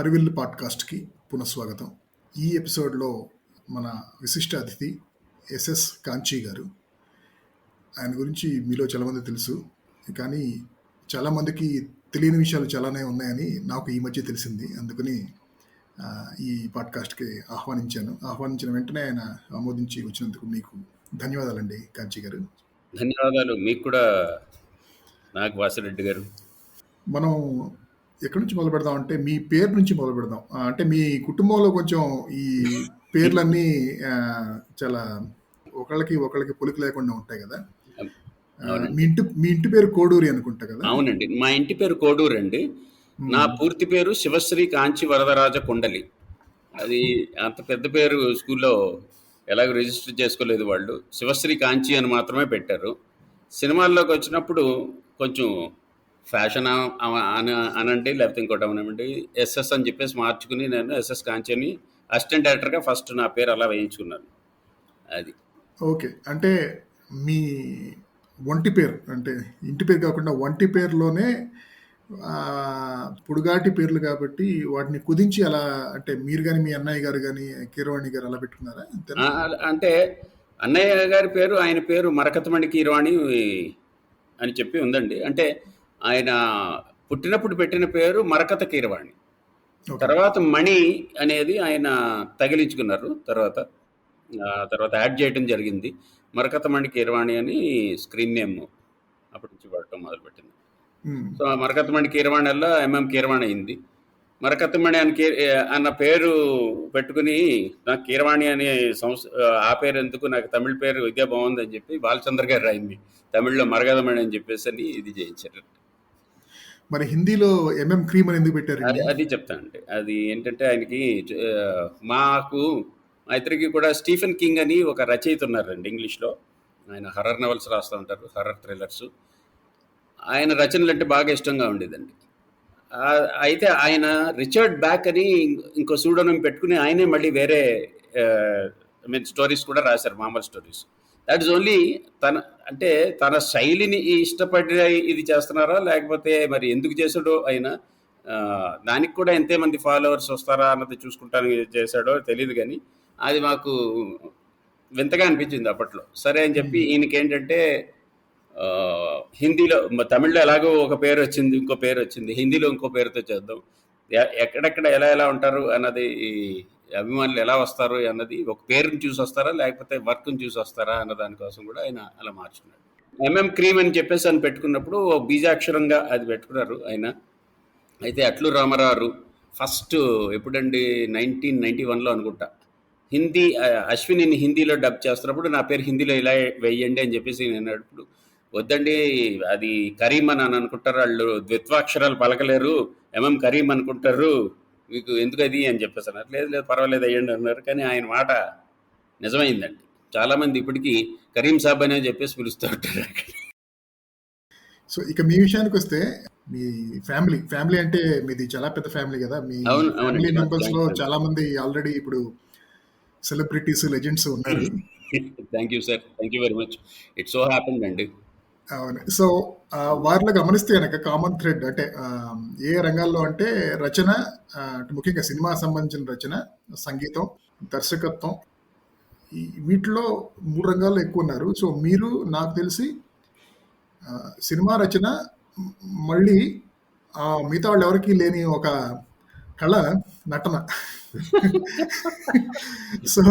హరివిల్లు పాడ్కాస్ట్కి పునఃస్వాగతం. ఈ ఎపిసోడ్లో మన విశిష్ట అతిథి ఎస్ఎస్ కాంచీ గారు. ఆయన గురించి మీలో చాలామంది తెలుసు, కానీ చాలామందికి తెలియని విషయాలు చాలానే ఉన్నాయని నాకు ఈ మధ్య తెలిసింది. అందుకని ఈ పాడ్కాస్ట్కి ఆహ్వానించిన వెంటనే ఆయన ఆమోదించి వచ్చినందుకు మీకు ధన్యవాదాలండి కాంచీ గారు. ధన్యవాదాలు మీకు కూడా నాగ్ వాసిరెడ్డి గారు. మనం ఎక్కడి నుంచి మొదలు పెడదాం అంటే మీ పేరు నుంచి మొదలు పెడదాం. అంటే మీ కుటుంబంలో కొంచెం ఈ పేర్లన్నీ చాలా ఒకళ్ళకి పొలికి లేకుండా ఉంటాయి కదా. మీ ఇంటి పేరు కోడూరి అనుకుంటా కదా? అవునండి, మా ఇంటి పేరు కోడూరు అండి. నా పూర్తి పేరు శివశ్రీ కాంచి వరదరాజ కొండలి. అది అంత పెద్ద పేరు స్కూల్లో ఎలాగో రిజిస్టర్ చేసుకోలేదు వాళ్ళు. శివశ్రీ కాంచి అని మాత్రమే పెట్టారు. సినిమాల్లోకి వచ్చినప్పుడు కొంచెం ఫ్యాషన్ అనండి, లేకపోతే ఇంకోటి అవనండి, ఎస్ఎస్ అని చెప్పేసి మార్చుకుని నేను ఎస్ఎస్ కాంచి అని అసిస్టెంట్ డైరెక్టర్గా ఫస్ట్ నా పేరు అలా వేయించుకున్నాను. అది ఓకే. అంటే మీ ఒంటి పేరు, అంటే ఇంటి పేరు కాకుండా ఒంటి పేరులోనే పొడుగాటి పేర్లు కాబట్టి వాటిని కుదించి అలా, అంటే మీరు కానీ మీ అన్నయ్య గారు కానీ కీరవాణి గారు అలా పెట్టుకున్నారా? అంటే అన్నయ్య గారి పేరు, ఆయన పేరు మరకతమణి కీరవాణి అని చెప్పి ఉందండి. అంటే ఆయన పుట్టినప్పుడు పెట్టిన పేరు మరకత కీరవాణి. తర్వాత మణి అనేది ఆయన తగిలించుకున్నారు. తర్వాత యాడ్ చేయడం జరిగింది. మరకత మణి కీరవాణి అని స్క్రీన్ నేమ్ అప్పటి నుంచి వాడటం మొదలుపెట్టింది. సో మరకత మణి కీరవాణి వల్ల ఎంఎం కీరవాణి అయింది. మరకతమణి అన్న పేరు పెట్టుకుని నాకు కీరవాణి అనే ఆ పేరు ఎందుకు, నాకు తమిళ పేరు ఇదే బాగుందని చెప్పి బాలచంద్ర గారు రాయింది తమిళ్లో మరకతమణి అని చెప్పేసి అని ఇది చేయించారు. మరి హిందీలో ఎంఎం క్రీమ్ అని ఎందుకు పెట్టారు? అది చెప్తానండి. అది ఏంటంటే ఆయనకి మాకు మా ఇద్దరికి కూడా స్టీఫెన్ కింగ్ అని ఒక రచయిత ఉన్నారండి ఇంగ్లీష్లో. ఆయన హర్రర్ నవల్స్ రాస్తూ ఉంటారు, హర్రర్ థ్రిల్లర్స్. ఆయన రచనలు అంటే బాగా ఇష్టంగా ఉండేదండి. అయితే ఆయన రిచర్డ్ బ్యాక్ అని ఇంకో సూడోనిమ్ పెట్టుకుని ఆయనే మళ్ళీ వేరే స్టోరీస్ కూడా రాశారు, మామూలు స్టోరీస్. దట్ ఈస్ ఓన్లీ తన శైలిని ఇష్టపడి ఇది చేస్తున్నారా, లేకపోతే మరి ఎందుకు చేశాడో ఆయన, దానికి కూడా ఎంతమంది ఫాలోవర్స్ వస్తారా అన్నది చూసుకుంటానికి చేశాడో తెలియదు, కానీ అది మాకు వింతగా అనిపించింది అప్పట్లో. సరే అని చెప్పి ఈయనకేంటంటే హిందీలో, తమిళ్లో ఎలాగో ఒక పేరు వచ్చింది, ఇంకో పేరు వచ్చింది, హిందీలో ఇంకో పేరుతో చేద్దాం, ఎక్కడెక్కడ ఎలా ఉంటారు అన్నది, అభిమానులు ఎలా వస్తారు అన్నది, ఒక పేరుని చూసి వస్తారా లేకపోతే వర్క్ని చూసి వస్తారా అన్న దానికోసం కూడా ఆయన అలా మార్చుకున్నాడు. ఎంఎం క్రీమ్ అని చెప్పేసి అని పెట్టుకున్నప్పుడు బీజాక్షరంగా అది పెట్టుకున్నారు ఆయన. అయితే అట్లు రామారావు ఫస్ట్ ఎప్పుడండి 1991లో అనుకుంటా హిందీ అశ్విని హిందీలో డబ్ చేస్తున్నప్పుడు నా పేరు హిందీలో ఇలా వేయండి అని చెప్పేసి నేను అప్పుడు, వద్దండి అది కరీం అని అనుకుంటారు వాళ్ళు, ద్విత్వాక్షరాలు పలకలేరు, ఎంఎం కరీం అనుకుంటారు, మీకు ఎందుకు అది అని చెప్పేసి అన్నారు. లేదు పర్వాలేదు అయ్యండి అన్నారు. కానీ ఆయన మాట నిజమైందండి. చాలామంది ఇప్పటికీ కరీం సాబ్ అనే చెప్పేసి పిలుస్తూ ఉంటారు అక్కడ. సో ఇక మీ విషయానికి వస్తే, మీ ఫ్యామిలీ అంటే మీది చాలా పెద్ద ఫ్యామిలీ కదా. మీ ఫ్యామిలీ మెంబర్స్ లో చాలా మంది ఆల్రెడీ ఇప్పుడు సెలబ్రిటీస్, లెజెండ్స్ ఉన్నారు. Thank you sir, thank you very much. It so happened అండి. అవును. సో వారిలో గమనిస్తే కనుక కామన్ థ్రెడ్ అంటే ఏ రంగాల్లో అంటే రచన, ముఖ్యంగా సినిమా సంబంధించిన రచన, సంగీతం, దర్శకత్వం, వీటిలో 3 రంగాల్లో ఎక్కువ ఉన్నారు. సో మీరు నాకు తెలిసి సినిమా రచన, మళ్ళీ మిగతా వాళ్ళు ఎవరికి లేని ఒక కళ నటన. సో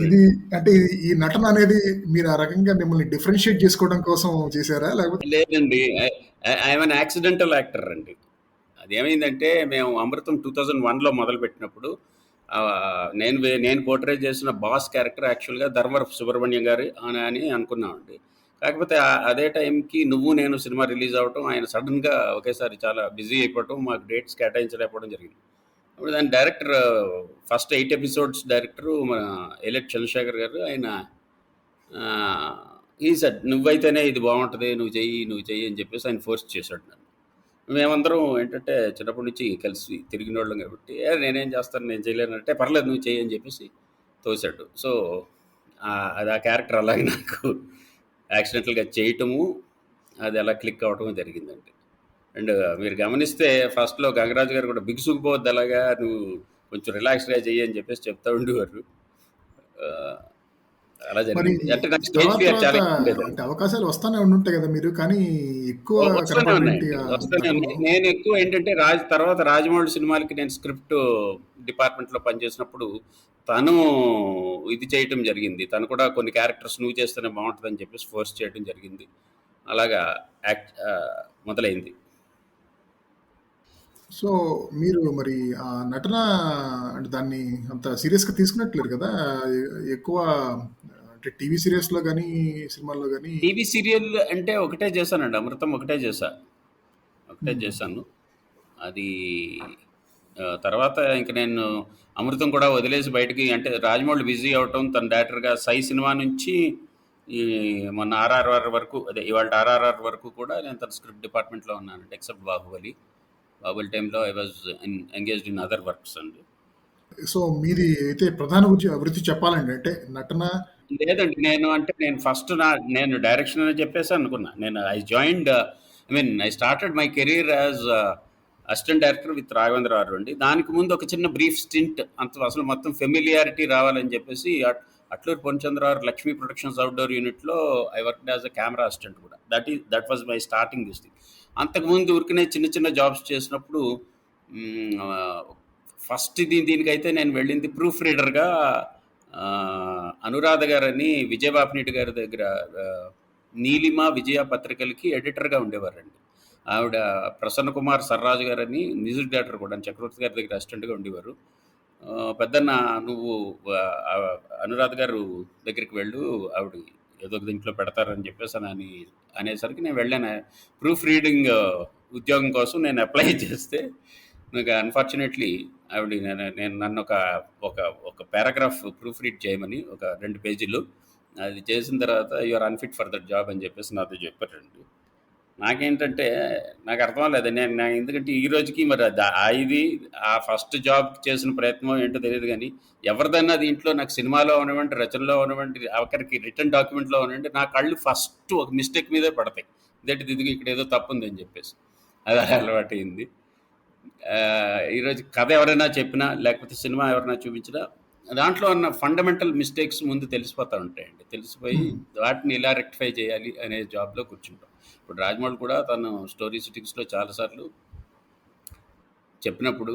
ఇది అంటే ఈ నటన అనేది మీరు ఆ రకంగా మిమ్మల్ని డిఫరెన్షియేట్ చేసుకోవడం కోసం చేశారా లేకపోతే? లేదండి, ఐఎమ్ అన్ యాక్సిడెంటల్ యాక్టర్ అండి. అదేమైందంటే మేము అమృతం 2001లో మొదలు పెట్టినప్పుడు నేను పోర్ట్రేట్ చేసిన బాస్ క్యారెక్టర్ యాక్చువల్గా ధర్మవరపు సుబ్రహ్మణ్యం గారు అని అనుకున్నామండి. కాకపోతే అదే టైంకి నువ్వు నేను సినిమా రిలీజ్ అవ్వటం, ఆయన సడన్గా ఒకేసారి చాలా బిజీ అయిపోవటం, మాకు డేట్స్ కేటాయించలేకపోవడం జరిగింది. అప్పుడు దాని డైరెక్టర్, ఫస్ట్ 8 ఎపిసోడ్స్ డైరెక్టరు మన ఎలెట్ చంద్రశేఖర్ గారు, ఆయన ఈ సెట్ నువ్వైతేనే ఇది బాగుంటుంది, నువ్వు చెయ్యి అని చెప్పేసి ఆయన ఫోర్స్ చేశాడు నన్ను. మేమందరం ఏంటంటే చిన్నప్పటి నుంచి కలిసి తిరిగిన వాళ్ళం కాబట్టి, నేనేం చేస్తాను, నేను చేయలేనంటే పర్లేదు నువ్వు చెయ్యి అని చెప్పేసి తోశాడు. సో అది ఆ క్యారెక్టర్ అలాగే నాకు యాక్సిడెంటల్గా చేయటము, అది అలా క్లిక్ అవ్వటము జరిగిందండి. అండ్ మీరు గమనిస్తే ఫస్ట్‌లో గంగరాజు గారు కూడా బిగుసుకుపోవద్దు అలాగా నువ్వు కొంచెం రిలాక్స్‌గా చెయ్యి అని చెప్పేసి చెప్తా ఉండేవారు. ఆహ్, అలా మరి జరిగింది. అంటే నాకు స్టేజ్ తర్వాత ఫియర్ తర్వాత చాలా ఎక్కువ అంటే ఉండేదండి. అవకాశాలు వస్తానే ఉండుంటాయి గదా మీరు. కానీ ఎక్కువ వస్తూనే కనపడినేంటి ఉన్నాయండి. ఆ వస్తూనే గతంలో? ఉన్నాయి. నేను ఎక్కువ ఏంటంటే తర్వాత రాజమౌళి సినిమాలకి నేను స్క్రిప్ట్ డిపార్ట్మెంట్‌లో పనిచేసినప్పుడు తను ఇది చేయటం జరిగింది. తను కూడా కొన్ని క్యారెక్టర్స్ నువ్వు చేస్తేనే బావుంటదని చెప్పేసి ఫోర్స్ చేయడం జరిగింది. అలాగా మొదలైంది. సో, మీరు మరి ఆ నటన అంటే దాన్ని అంత సీరియస్‌గా తీసుకున్నట్లేరు కదా! ఎక్కువ అంటే టీవీ సీరియల్స్‌లో గాని, సినిమాల్లో గాని టీవీ సీరియల్ అంటే ఒకటే చేశానండి. 'అమృతం' ఒకటే చేశా. ఒకటే హ్మ్. చేశాను. అది తర్వాత ఇంక నేను 'అమృతం' కూడా వదిలేసి బయటికి అంటే రాజమౌళి బిజీ అవ్వటం, తను డైరెక్టర్‌గా 'సై' సినిమా నుంచి ఈ మొన్న 'ఆర్ఆర్ఆర్' వరకు అదే ఇవాల్టి 'ఆర్ఆర్ఆర్' వరకు కూడా నేను తన స్క్రిప్ట్ డిపార్ట్మెంట్‌లో ఉన్నానండి. ఎక్సెప్ట్ 'బాహుబలి'. 'బాహుబలి' టైమ్‌లో I was engaged in other works అండి. సో, మీది అయితే ప్రధాన వృత్తి చెప్పాలండి. అంటే నటన లేదండి. నేను ఫస్ట్ నేను డైరెక్షన్ అని చెప్పేసి అనుకున్నా. నేను I joined I mean I started my career as assistant director with Raghavendra Rao అండి. దానికి ముందు ఒక చిన్న బ్రీఫ్ స్టింట్ అసలు మొత్తం ఫెమిలియారిటీ రావాలని చెప్పేసి అట్లూరి పొన్చంద్రరావు లక్ష్మీ ప్రొడక్షన్స్ అవుట్‌డోర్ యూనిట్‌లో I worked as a camera assistant కూడా. That was my starting this thing. అంతకుముందు ఊరికనే చిన్న చిన్న జాబ్స్ చేసినప్పుడు హ్మ్. ఫస్ట్ దీనికైతే నేను వెళ్ళింది ప్రూఫ్ రీడర్‌గా అనురాధ గారని విజయబాపినీటి గారి దగ్గర నీలిమ విజయ పత్రికలకి ఎడిటర్గా ఉండేవారండి. ఆవిడ ప్రసన్న కుమార్ సర్రాజు గారని మ్యూజిక్ డైరెక్టర్ కూడా చక్రవర్తి గారి దగ్గర అసిస్టెంట్గా ఉండేవారు. పెద్దన్న నువ్వు అనురాధ గారు దగ్గరికి వెళ్ళు ఆవిడ ఏదో ఒక దీంట్లో పెడతారని చెప్పేసి అనేసరికి నేను వెళ్ళాను. ప్రూఫ్ రీడింగ్ ఉద్యోగం కోసం నేను అప్లై చేస్తే నాకు అన్ఫార్చునేట్లీ ఆవిడ నేను నన్ను ఒక ఒక ఒక పారాగ్రాఫ్ ప్రూఫ్ రీడ్ చేయమని ఒక 2 పేజీలు అది చేసిన తర్వాత you are unfit for that job అని చెప్పేసి నాతో చెప్పారండి. నాకేంటంటే నాకు అర్థం అవ్వలేదు. ఎందుకంటే ఈ రోజుకి మరి ఇది ఆ ఫస్ట్ జాబ్ చేసిన ప్రయత్నం ఏంటో తెలియదు కానీ ఎవరిదన్నా దీంట్లో నాకు సినిమాలో ఉన్నవంటి రచనలో ఉన్నవంటి ఆఖరికి రిటర్న్ డాక్యుమెంట్లో ఉన్నవంటి నా కళ్ళు ఫస్ట్ ఒక మిస్టేక్ మీదే పడతాయి. ఇదేంటి ఇదిగో ఇక్కడ ఏదో తప్పు ఉందని చెప్పేసి అది అలవాటైంది. ఈరోజు కథ ఎవరైనా చెప్పినా లేకపోతే సినిమా ఎవరైనా చూపించినా దాంట్లో ఉన్న ఫండమెంటల్ మిస్టేక్స్ ముందు తెలిసిపోతూ ఉంటాయండి. తెలిసిపోయి హ్మ్. వాటిని ఎలా రెక్టిఫై చేయాలి అనే జాబ్లో కూర్చుంటాం. ఇప్పుడు రాజమౌళి కూడా తను స్టోరీ సిటింగ్స్లో చాలాసార్లు చెప్పినప్పుడు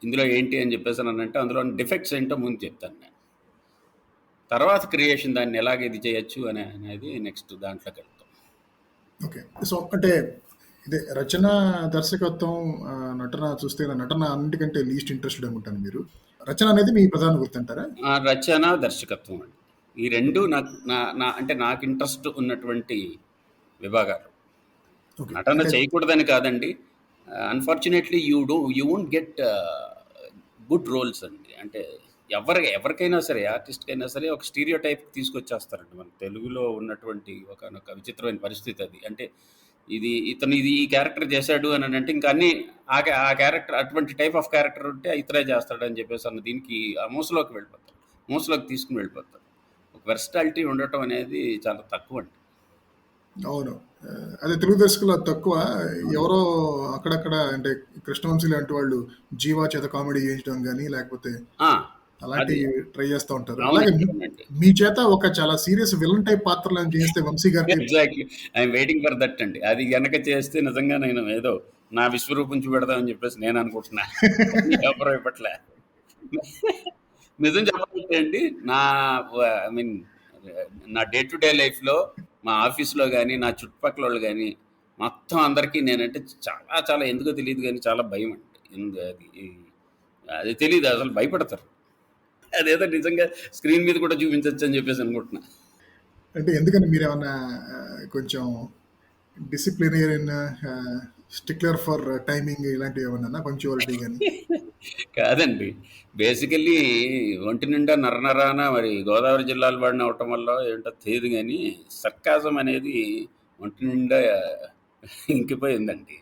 ఇందులో ఏంటి అని చెప్పేసి అంటే అందులో డిఫెక్ట్స్ ఏంటో ముందు చెప్తాను నేను. తర్వాత క్రియేషన్ దాన్ని ఎలాగ ఇది చేయొచ్చు అనేది నెక్స్ట్ దాంట్లోకి వెళ్తాం. ఓకే. సో, అంటే ఇదే రచన, దర్శకత్వం, నటన చూస్తే నటన అన్నిటికంటే లీస్ట్ ఇంట్రెస్టెడ్ అనుకుంటాను మీరు. రచన అనేది మీ ప్రధాన వృత్తి అంటారా? రచన, దర్శకత్వం అండి. ఈ 2 నాకు అంటే నాకు ఇంట్రెస్ట్ ఉన్నటువంటి విభాగాలు. ఓకే. నటన అంటే చేయకూడదని కాదండి. Unfortunately you won't get good roles అండి. అంటే ఎవరికైనా సరే ఆర్టిస్ట్‌కైనా సరే ఒక స్టీరియోటైప్ తీసుకొచ్చేస్తారండి. మన తెలుగులో ఉన్నటువంటి ఒకానొక విచిత్రమైన పరిస్థితి అది. అంటే ఇతను ఈ క్యారెక్టర్ చేశాడు అని అంటే ఇంకా అన్నీ ఆ క్యారెక్టర్ అటువంటి టైప్ ఆఫ్ క్యారెక్టర్ ఉంటే ఇతనే చేస్తాడని చెప్పేసి అన్న దీనికి ఆ మూసలోకి వెళ్ళిపోతారు. మూసలోకి తీసుకొని వెళ్ళిపోతారు. ఒక వెర్సటాలిటీ ఉండటం అనేది చాలా తక్కువండి. అవును. అదే తెలుగు దర్శకులు అది తక్కువ. ఎవరో అక్కడక్కడ అంటే కృష్ణవంశీ లాంటి వాళ్ళు 'జీవా' చేత కామెడీ చేయించడం గాని, లేకపోతే ఆ! అది. అలాంటివి ట్రై చేస్తా ఉంటారు. అలాగే అవునండి. అవునండి. మీ చేత ఒక చాలా సీరియస్ విలన్ టైప్ పాత్రలను చేయిస్తే వంశీ గారికి exactly. I'm waiting for that అండి. అది గనక చేస్తే నిజంగా నేను ఏదో నా విశ్వరూపం చూపెడదామని చెప్పేసి నేను అనుకుంటున్నా. ఎవరు ఇవ్వట్లే. నిజం చెప్పాలంటే అండి నా ఐ మీన్ నా డే టు డే లైఫ్‌లో మా ఆఫీస్‌లో గాని, నా చుట్టుపక్కలోళ్ళు గాని మొత్తం అందరికీ నేనంటే చాలా చాలా ఎందుకో తెలీదు గానీ చాలా భయమండి. అది తెలీదు అసలు భయపడతారు. అదేదో నిజంగా స్క్రీన్ మీద కూడా చూపించొచ్చని చెప్పేసి అనుకుంటున్నా. అంటే ఎందుకని మీరేమన్నా కొంచెం డిసిప్లినేరియన్ స్టిక్లర్ ఫర్ టైమింగ్ ఇలాంటివి ఏమన్నా పంక్చువాలిటీ గాని? కాదండి. బేసికల్లీ ఒంటి నిండా నరనరాన మరి గోదావరి జిల్లాల వాడిని అవ్వటం వల్లో ఏంటో తెలీదు గానీ, సర్కాజం అనేది ఒంటి నిండా ఇంకిపోయిందండి.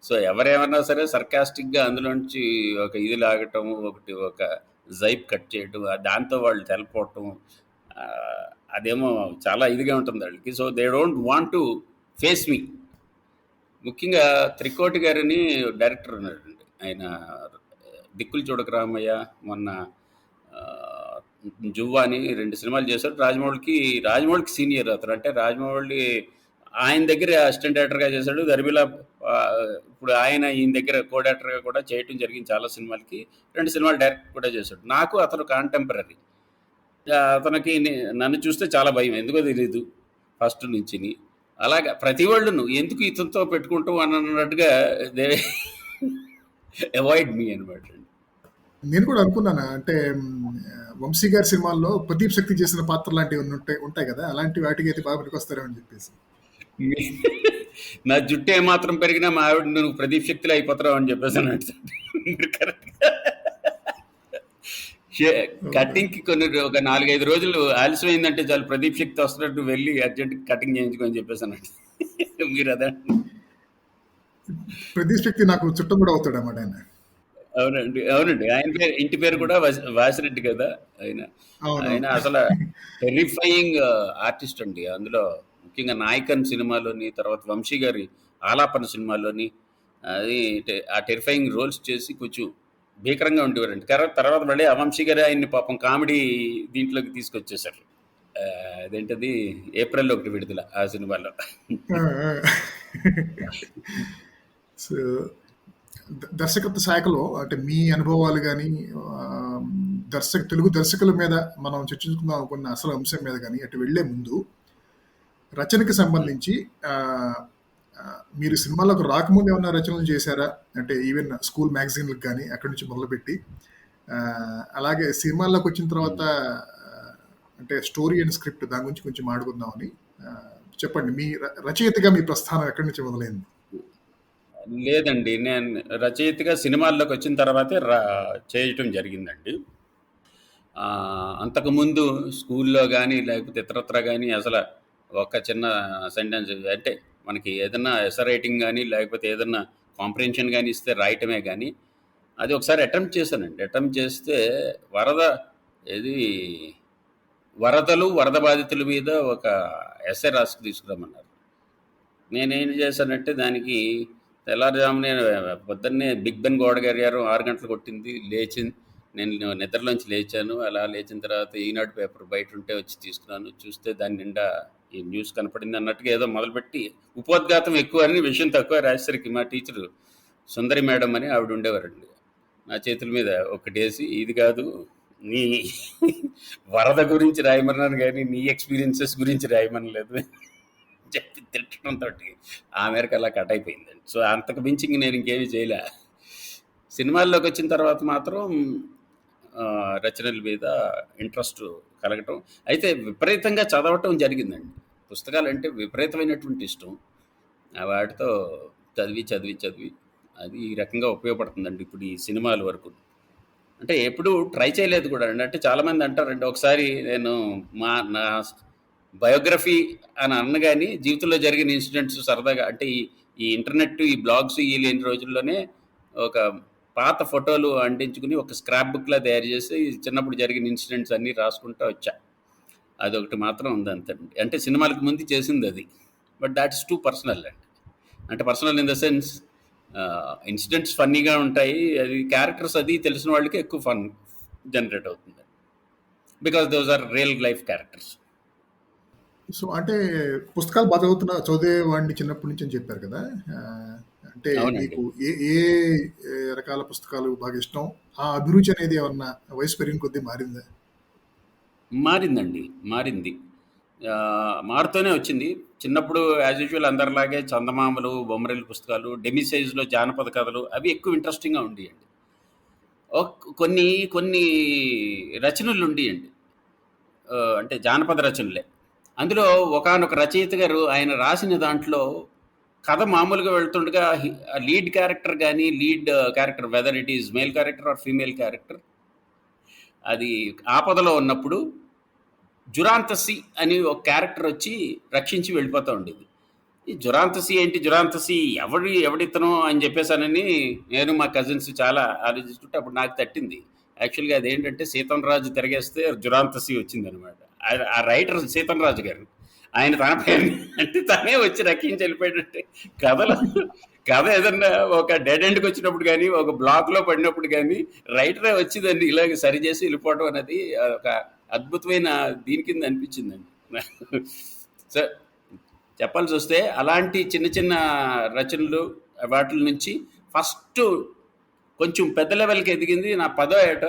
సో, ఎవరేమన్నా సరే సర్కాస్టిక్‌గా అందులోంచి ఒక ఇది లాగటం, ఒక జైప్ కట్ చేయటం, దాంతో వాళ్ళు తెలపోవటం ఆహ్, అదేమో చాలా ఇదిగా ఉంటుంది ఆళ్ళకి. So, they don't want to face me. ముఖ్యంగా 'త్రికోటి' గారని డైరెక్టర్ ఉన్నాడండి. ఆయన 'దిక్కులు చూడకు రామయ్య', మొన్న ఆహ్, 'జువ్వ' అని 2 సినిమాలు చేశాడు. రాజమౌళికి సీనియర్ అతను. అంటే రాజమౌళి ఆయన దగ్గర అసిస్టెంట్ డైరెక్టర్‌గా చేశాడు. 'దర్మిలా' ఇప్పుడు ఈయన దగ్గర కో డైరెక్టర్‌గా కూడా చేయటం జరిగింది చాలా సినిమాలకి. 2 సినిమాలు డైరెక్ట్ కూడా చేశాడు. నాకు అతను కాంటెంపరరీ. అతనికి నన్ను చూస్తే చాలా భయం. ఎందుకో తెలీదు ఫస్ట్ నుంచిని. అలాగా ప్రతి వాళ్ళును ఎందుకు ఇతనితో పెట్టుకుంటాం అని అన్నట్టుగా దే అవాయిడ్ మీ అనమాట. నేను కూడా అనుకున్నాను. అంటే వంశీ గారి సినిమాల్లో ప్రదీప్ శక్తి చేసిన పాత్ర లాంటివి ఉంటాయి ఉంటాయి కదా! అలాంటి వాటికి అయితే బాగా పనికొస్తారేమో అని చెప్పేసి. నా జుట్టు ఏమాత్రం పెరిగినా మా ఆవిడ నువ్వు ప్రదీప్ శక్తిలో అయిపోతావు అని చెప్పేసి అని కటింగ్కి ఒక 4-5 రోజులు ఆలస్యం అయిందంటే చాలు ప్రదీప్ శక్తి వస్తున్నట్టు వెళ్ళి అర్జెంట్ కటింగ్ చేయించుకొని చెప్పేసి అన్నట్టు. మీరు అదే ప్రదీప్ శక్తి నాకు చుట్టం కూడా అవుతాడు అన్నమాట ఆయన. అవునండి. ఆయన ఇంటి పేరు కూడా వాసిరెడ్డి కదా ఆయన. ఆయన అసలు టెరిఫైయింగ్ ఆర్టిస్ట్ అండి. అందులో ముఖ్యంగా 'నాయకన్' సినిమాలోని, తర్వాత వంశీ గారి 'ఆలాపన' సినిమాలోని అది ఆ టెరిఫైయింగ్ రోల్స్ చేసి కొంచెం భీకరంగా ఉండేవారండి. తర్వాత మళ్ళీ ఆ వంశీ గారు ఆయన్ని పాపం కామెడీ దీంట్లోకి తీసుకొచ్చేసారు. అదేంటది 'ఏప్రిల్ 1 విడుదల' ఆ సినిమాలో. సో దర్శకత్వ శాఖలో అంటే మీ అనుభవాలు కానీ తెలుగు దర్శకుల మీద మనం చర్చించుకుందాం అనుకున్న అసలు అంశం మీద కానీ అటు వెళ్లే ముందు రచనకి సంబంధించి మీరు సినిమాలకు రాకముందు ఏమన్నా రచనలు చేశారా? అంటే ఈవెన్ స్కూల్ మ్యాగజైన్లకు కానీ అక్కడి నుంచి మొదలుపెట్టి అలాగే సినిమాల్లోకి వచ్చిన తర్వాత అంటే స్టోరీ అండ్ స్క్రిప్ట్ దాని గురించి కొంచెం మాట్లాడుకుందామని చెప్పండి. మీ రచయితగా మీ ప్రస్థానం ఎక్కడి నుంచి మొదలైంది? లేదండి, నేను రచయితగా సినిమాల్లోకి వచ్చిన తర్వాతే చేయటం జరిగిందండి. అంతకుముందు స్కూల్లో కానీ లేకపోతే ఇతరత్ర కానీ అసలు ఒక చిన్న సెంటెన్స్ అంటే మనకి ఏదన్నా ఎస్సే రైటింగ్ కానీ లేకపోతే ఏదన్నా కాంప్రిహెన్షన్ కానీ ఇస్తే రాయటమే కానీ అది ఒకసారి అటెంప్ట్ చేశానండి. అటెంప్ట్ చేస్తే వరదలు వరద బాధితుల మీద ఒక ఎస్సే రాసుకు తీసుకురామన్నారు. నేనేం చేశానంటే దానికి తెల్లారుజామునే పొద్దున్నే బిగ్ బెన్ గోడ గారు 6 గంటలు కొట్టింది, నేను నిద్రలోంచి లేచాను. అలా లేచిన తర్వాత ఈనాడు పేపర్ బయట ఉంటే వచ్చి తీసుకున్నాను. చూస్తే దాని నిండా ఈ న్యూస్ కనపడింది అన్నట్టుగా ఏదో మొదలుపెట్టి ఉపోద్ఘాతం ఎక్కువ అని విషయం తక్కువ రాసేసరికి మా టీచరు సుందరి మేడం అని ఆవిడ ఉండేవారండి. నా చేతుల మీద ఒకటేసి ఇది కాదు నీ వరద గురించి రాయమన్నాను కానీ నీ ఎక్స్పీరియన్సెస్ గురించి రాయమనలేదు చెప్పి తిట్టడంతో ఆ మేరకు అలా కట్ అయిపోయిందండి. సో అంతకు మించి నేను ఇంకేమీ చేయలే. సినిమాల్లోకి వచ్చిన తర్వాత మాత్రం రచనల మీద ఇంట్రెస్ట్ కలగటం, అయితే విపరీతంగా చదవటం జరిగిందండి. పుస్తకాలు అంటే విపరీతమైనటువంటి ఇష్టం. వాటితో చదివి అది ఈ రకంగా ఉపయోగపడుతుందండి ఇప్పుడు ఈ సినిమాల వరకు. అంటే ఎప్పుడు ట్రై చేయలేదు కూడా అండి. అంటే చాలామంది అంటారండి, ఒకసారి నేను నా బయోగ్రఫీ అని అన్నగాని జీవితంలో జరిగిన ఇన్సిడెంట్స్ సరదాగా అంటే ఈ ఇంటర్నెట్ ఈ బ్లాగ్స్ ఈ లేని రోజుల్లోనే ఒక పాత ఫోటోలు అంటించుకుని ఒక స్క్రాప్ బుక్లా తయారు చేసి చిన్నప్పుడు జరిగిన ఇన్సిడెంట్స్ అన్నీ రాసుకుంటూ వచ్చా. అదొకటి మాత్రం ఉంది అంతండి. అంటే సినిమాలకు ముందు చేసింది అది. But that is too personal అండి. అంటే personal in the sense incidents ఫన్నీగా ఉంటాయి. అది క్యారెక్టర్స్ అది తెలిసిన వాళ్ళకి ఎక్కువ ఫన్ జనరేట్ అవుతుంది because those are real life characters. So అంటే పుస్తకాలు బాగా చదివేవాడిని చిన్నప్పటి నుంచి అని చెప్పారు కదా. అంటే మీకు ఏ రకాల పుస్తకాలు బాగా ఇష్టం? ఆ అభిరుచి అనేది ఏమన్నా వయసు పెరిగిన కొద్దీ మారిందా? మారిందండి, మారింది. మారుతూనే వచ్చింది. చిన్నప్పుడు యాజ్ యూజువల్ అందరిలాగే చందమామలు, బొమ్మరిల్లు పుస్తకాలు, డెమి సైజులో జానపద కథలు అవి ఎక్కువ ఇంట్రెస్టింగ్గా ఉండేయండి. కొన్ని రచనలు ఉండేయండి, అంటే జానపద రచనలే. అందులో ఒకానొక రచయిత గారు ఆయన రాసిన దాంట్లో కథ మామూలుగా వెళ్తుండగా లీడ్ క్యారెక్టర్ కానీ whether it is male character or female character అది ఆపదలో ఉన్నప్పుడు జురాంతసి అని ఒక క్యారెక్టర్ వచ్చి రక్షించి వెళ్ళిపోతూ ఉండేది. ఈ జురాంతసి ఏంటి, జురాంతసి ఎవడితనో అని చెప్పేసానని నేను మా కజిన్స్ చాలా ఆలోచిస్తుంటే అప్పుడు నాకు తట్టింది. యాక్చువల్గా అదేంటంటే సీతన్ రాజు తిరగేస్తే జురాంతసి వచ్చింది అనమాట. ఆ రైటర్ సీతన్ రాజు గారు ఆయన తన పేరుని అంటే తనే వచ్చి రక్షించి వెళ్ళిపోయాడంటే కథలో కథ ఏదన్నా ఒక డెడ్ ఎండ్కి వచ్చినప్పుడు కానీ ఒక బ్లాక్లో పడినప్పుడు కానీ రైటరే వచ్చి దాన్ని ఇలాగ సరిచేసి వెళ్ళిపోవడం అనేది ఒక అద్భుతమైన దీని కింద అనిపించిందండి. సో చెప్పాల్సి వస్తే అలాంటి చిన్న చిన్న రచనలు వాటి నుంచి ఫస్ట్ కొంచెం పెద్ద లెవెల్కి ఎదిగింది నా 10వ ఏట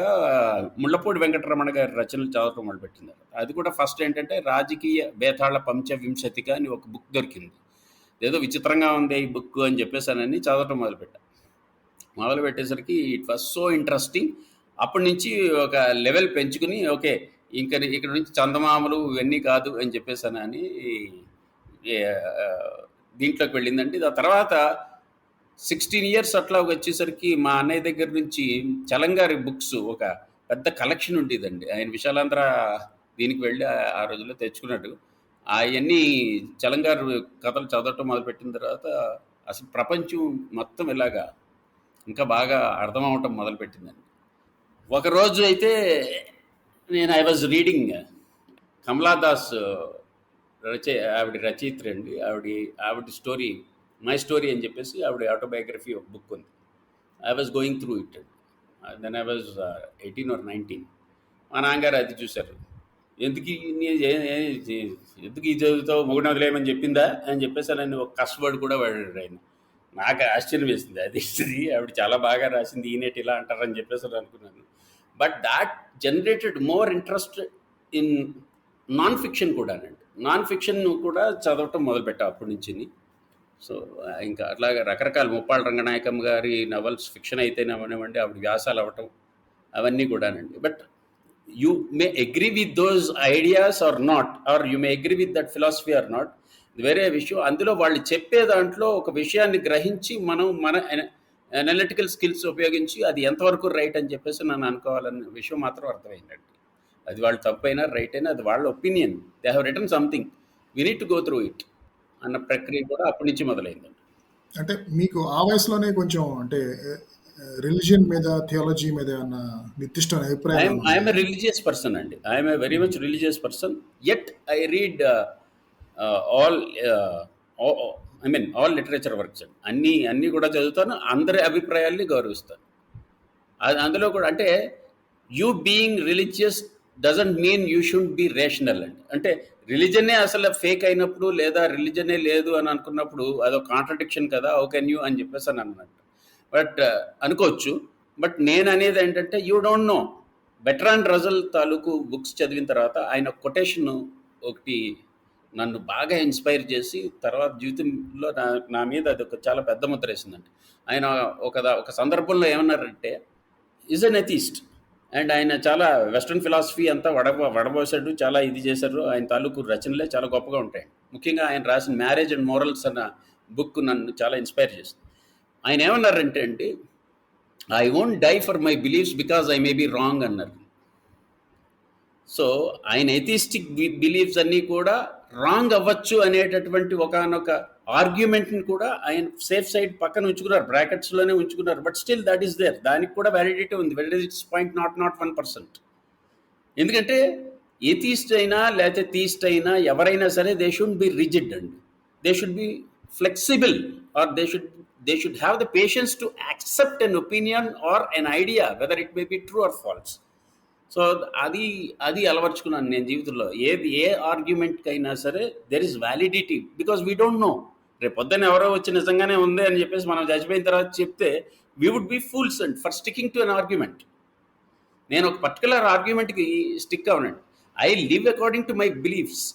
ముళ్ళపూడి వెంకటరమణ గారి రచనలు చదవటం మొదలుపెట్టింది. అది కూడా ఫస్ట్ ఏంటంటే రాజకీయ బేతాళ పంచవింశతిక అని ఒక బుక్ దొరికింది. ఏదో విచిత్రంగా ఉంది ఈ బుక్ అని చెప్పేసానని చదవటం మొదలుపెట్టేసరికి ఇట్ వాజ్ సో ఇంట్రెస్టింగ్. అప్పటి నుంచి ఒక లెవెల్ పెంచుకుని ఓకే ఇంకా ఇక్కడ నుంచి చందమామలు ఇవన్నీ కాదు అని చెప్పేసానని దీంట్లోకి వెళ్ళిందండి. ఆ తర్వాత 16 ఇయర్స్ అట్లా వచ్చేసరికి మా అన్నయ్య దగ్గర నుంచి చలంగారి బుక్స్ ఒక పెద్ద కలెక్షన్ ఉండేదండి. ఆయన విశాలాంధ్ర దీనికి వెళ్ళి ఆ రోజుల్లో తెచ్చుకున్నాడు. అవన్నీ చలంగారు కథలు చదవటం మొదలుపెట్టిన తర్వాత అసలు ప్రపంచం మొత్తం ఇలాగా ఇంకా బాగా అర్థమవటం మొదలుపెట్టిందండి. ఒకరోజు అయితే ఐ వాజ్ రీడింగ్ కమలా దాస్ ఆవిడ రచయిత్రి అండి. ఆవిడ స్టోరీ మై స్టోరీ అని చెప్పేసి ఆవిడ ఆటోబయోగ్రఫీ ఒక బుక్ ఉంది. I was going through it. Then I was 18 or 19. మా నాన్నగారు అది చూశారు. ఎందుకు ఈ చదువుతావు, మొగుడు వదిలేయమని చెప్పిందా అని చెప్పేసి నన్ను ఒక కష్టపడి కూడా వాడాడు ఆయన. నాకు ఆశ్చర్యం వేసింది. అది ఆవిడ చాలా బాగా రాసింది, ఈనేటి ఇలా అంటారని చెప్పేసి అనుకున్నాను. But that generated more interest in non fiction కూడానండి. నాన్ ఫిక్షన్ కూడా చదవటం మొదలుపెట్టా అప్పటి నుంచి. సో ఇంకా అట్లాగా రకరకాల ముప్పాళ్ళ రంగనాయకమ్మ గారి నవల్స్ ఫిక్షన్ అయితేనేమనివ్వండి, ఆవిడ వ్యాసాలు అవ్వటం అవన్నీ కూడానండి. But you may agree with those ideas or not, or you may agree with that philosophy or not, వేరే విషయం. అందులో వాళ్ళు చెప్పే దాంట్లో ఒక విషయాన్ని గ్రహించి మనం మన అనలిటికల్ స్కిల్స్ ఉపయోగించి అది ఎంతవరకు రైట్ అని చెప్పేసి నన్ను అనుకోవాలన్న విషయం మాత్రం అర్థమైందండి. అది వాళ్ళు తప్పైనా రైట్ అయినా అది వాళ్ళ opinion. They have return something, we need to go through it అన్న ప్రక్రియ కూడా అప్పటి నుంచి మొదలైందండి. అంటే మీకు ఆ వయసులోనే కొంచెం అంటే రిలిజియన్ మీద, థియాలజీ మీద అన్న నిర్దిష్ట అభిప్రాయం? ఐఎమ్ ఎ రిలీజియస్ పర్సన్ అండి. I'm a very much religious person. Yet I read all all literature works అండి. అన్నీ కూడా చదువుతాను. అందరి అభిప్రాయాల్ని గౌరవిస్తాను. అందులో కూడా అంటే you being religious doesn't mean you should be rational అండి. అంటే రిలీజనే అసలు ఫేక్ అయినప్పుడు లేదా రిలీజనే లేదు అని అనుకున్నప్పుడు అదొక కాంట్రడిక్షన్ కదా, హౌ కెన్ యూ అని చెప్పేసి అని అన్నట్టు. బట్ అనుకోవచ్చు. బట్ నేను అనేది ఏంటంటే you don't know. Bertrand Russell తాలూకు బుక్స్ చదివిన తర్వాత ఆయన కొటేషన్ ఒకటి నన్ను బాగా ఇన్స్పైర్ చేసి తర్వాత జీవితంలో నా మీద అది ఒక చాలా పెద్ద ముద్ర వేసిందండి. ఆయన ఒక సందర్భంలో ఏమన్నారంటే ఈజ్ అన్ ఎథీస్ట్ అండ్ ఆయన చాలా వెస్ట్రన్ ఫిలాసఫీ అంతా వడబోసాడు, చాలా ఇది చేశారు. ఆయన తాలూకు రచనలే చాలా గొప్పగా ఉంటాయి. ముఖ్యంగా ఆయన రాసిన మ్యారేజ్ అండ్ మోరల్స్ అన్న బుక్ నన్ను చాలా ఇన్స్పైర్ చేసింది. ఆయన ఏమన్నారంటే అండి, I won't die for my beliefs because I may be wrong అన్నారు. సో ఆయన ఎథిస్టిక్ బిలీఫ్స్ అన్నీ కూడా రాంగ్ అవ్వచ్చు అనేటటువంటి ఒకనొక ఆర్గ్యుమెంట్ని కూడా ఆయన సేఫ్ సైడ్ పక్కన ఉంచుకున్నారు, బ్రాకెట్స్లోనే ఉంచుకున్నారు. But still that is there. దానికి కూడా వ్యాలిడిటీ ఉంది. Validity point not 1%. ఎందుకంటే ఏథీస్ట్ అయినా లేకపోతే థీస్ట్ అయినా ఎవరైనా సరే దే షుడ్ బి రిజిడ్ అండి. They should be flexible or they should have the patience to accept an opinion or an idea whether it may be true or false. So అది అలవర్చుకున్నాను నేను జీవితంలో. ఏ ఆర్గ్యుమెంట్కి అయినా సరే there is validity because we don't no. రేపు పొద్దున్న ఎవరో వచ్చి నిజంగానే ఉంది అని చెప్పేసి మనం చచ్చిపోయిన తర్వాత చెప్తే we would be fools and for sticking to an argument. నేను ఒక పర్టికులర్ ఆర్గ్యుమెంట్కి స్టిక్ అవునండి. I live according to my beliefs.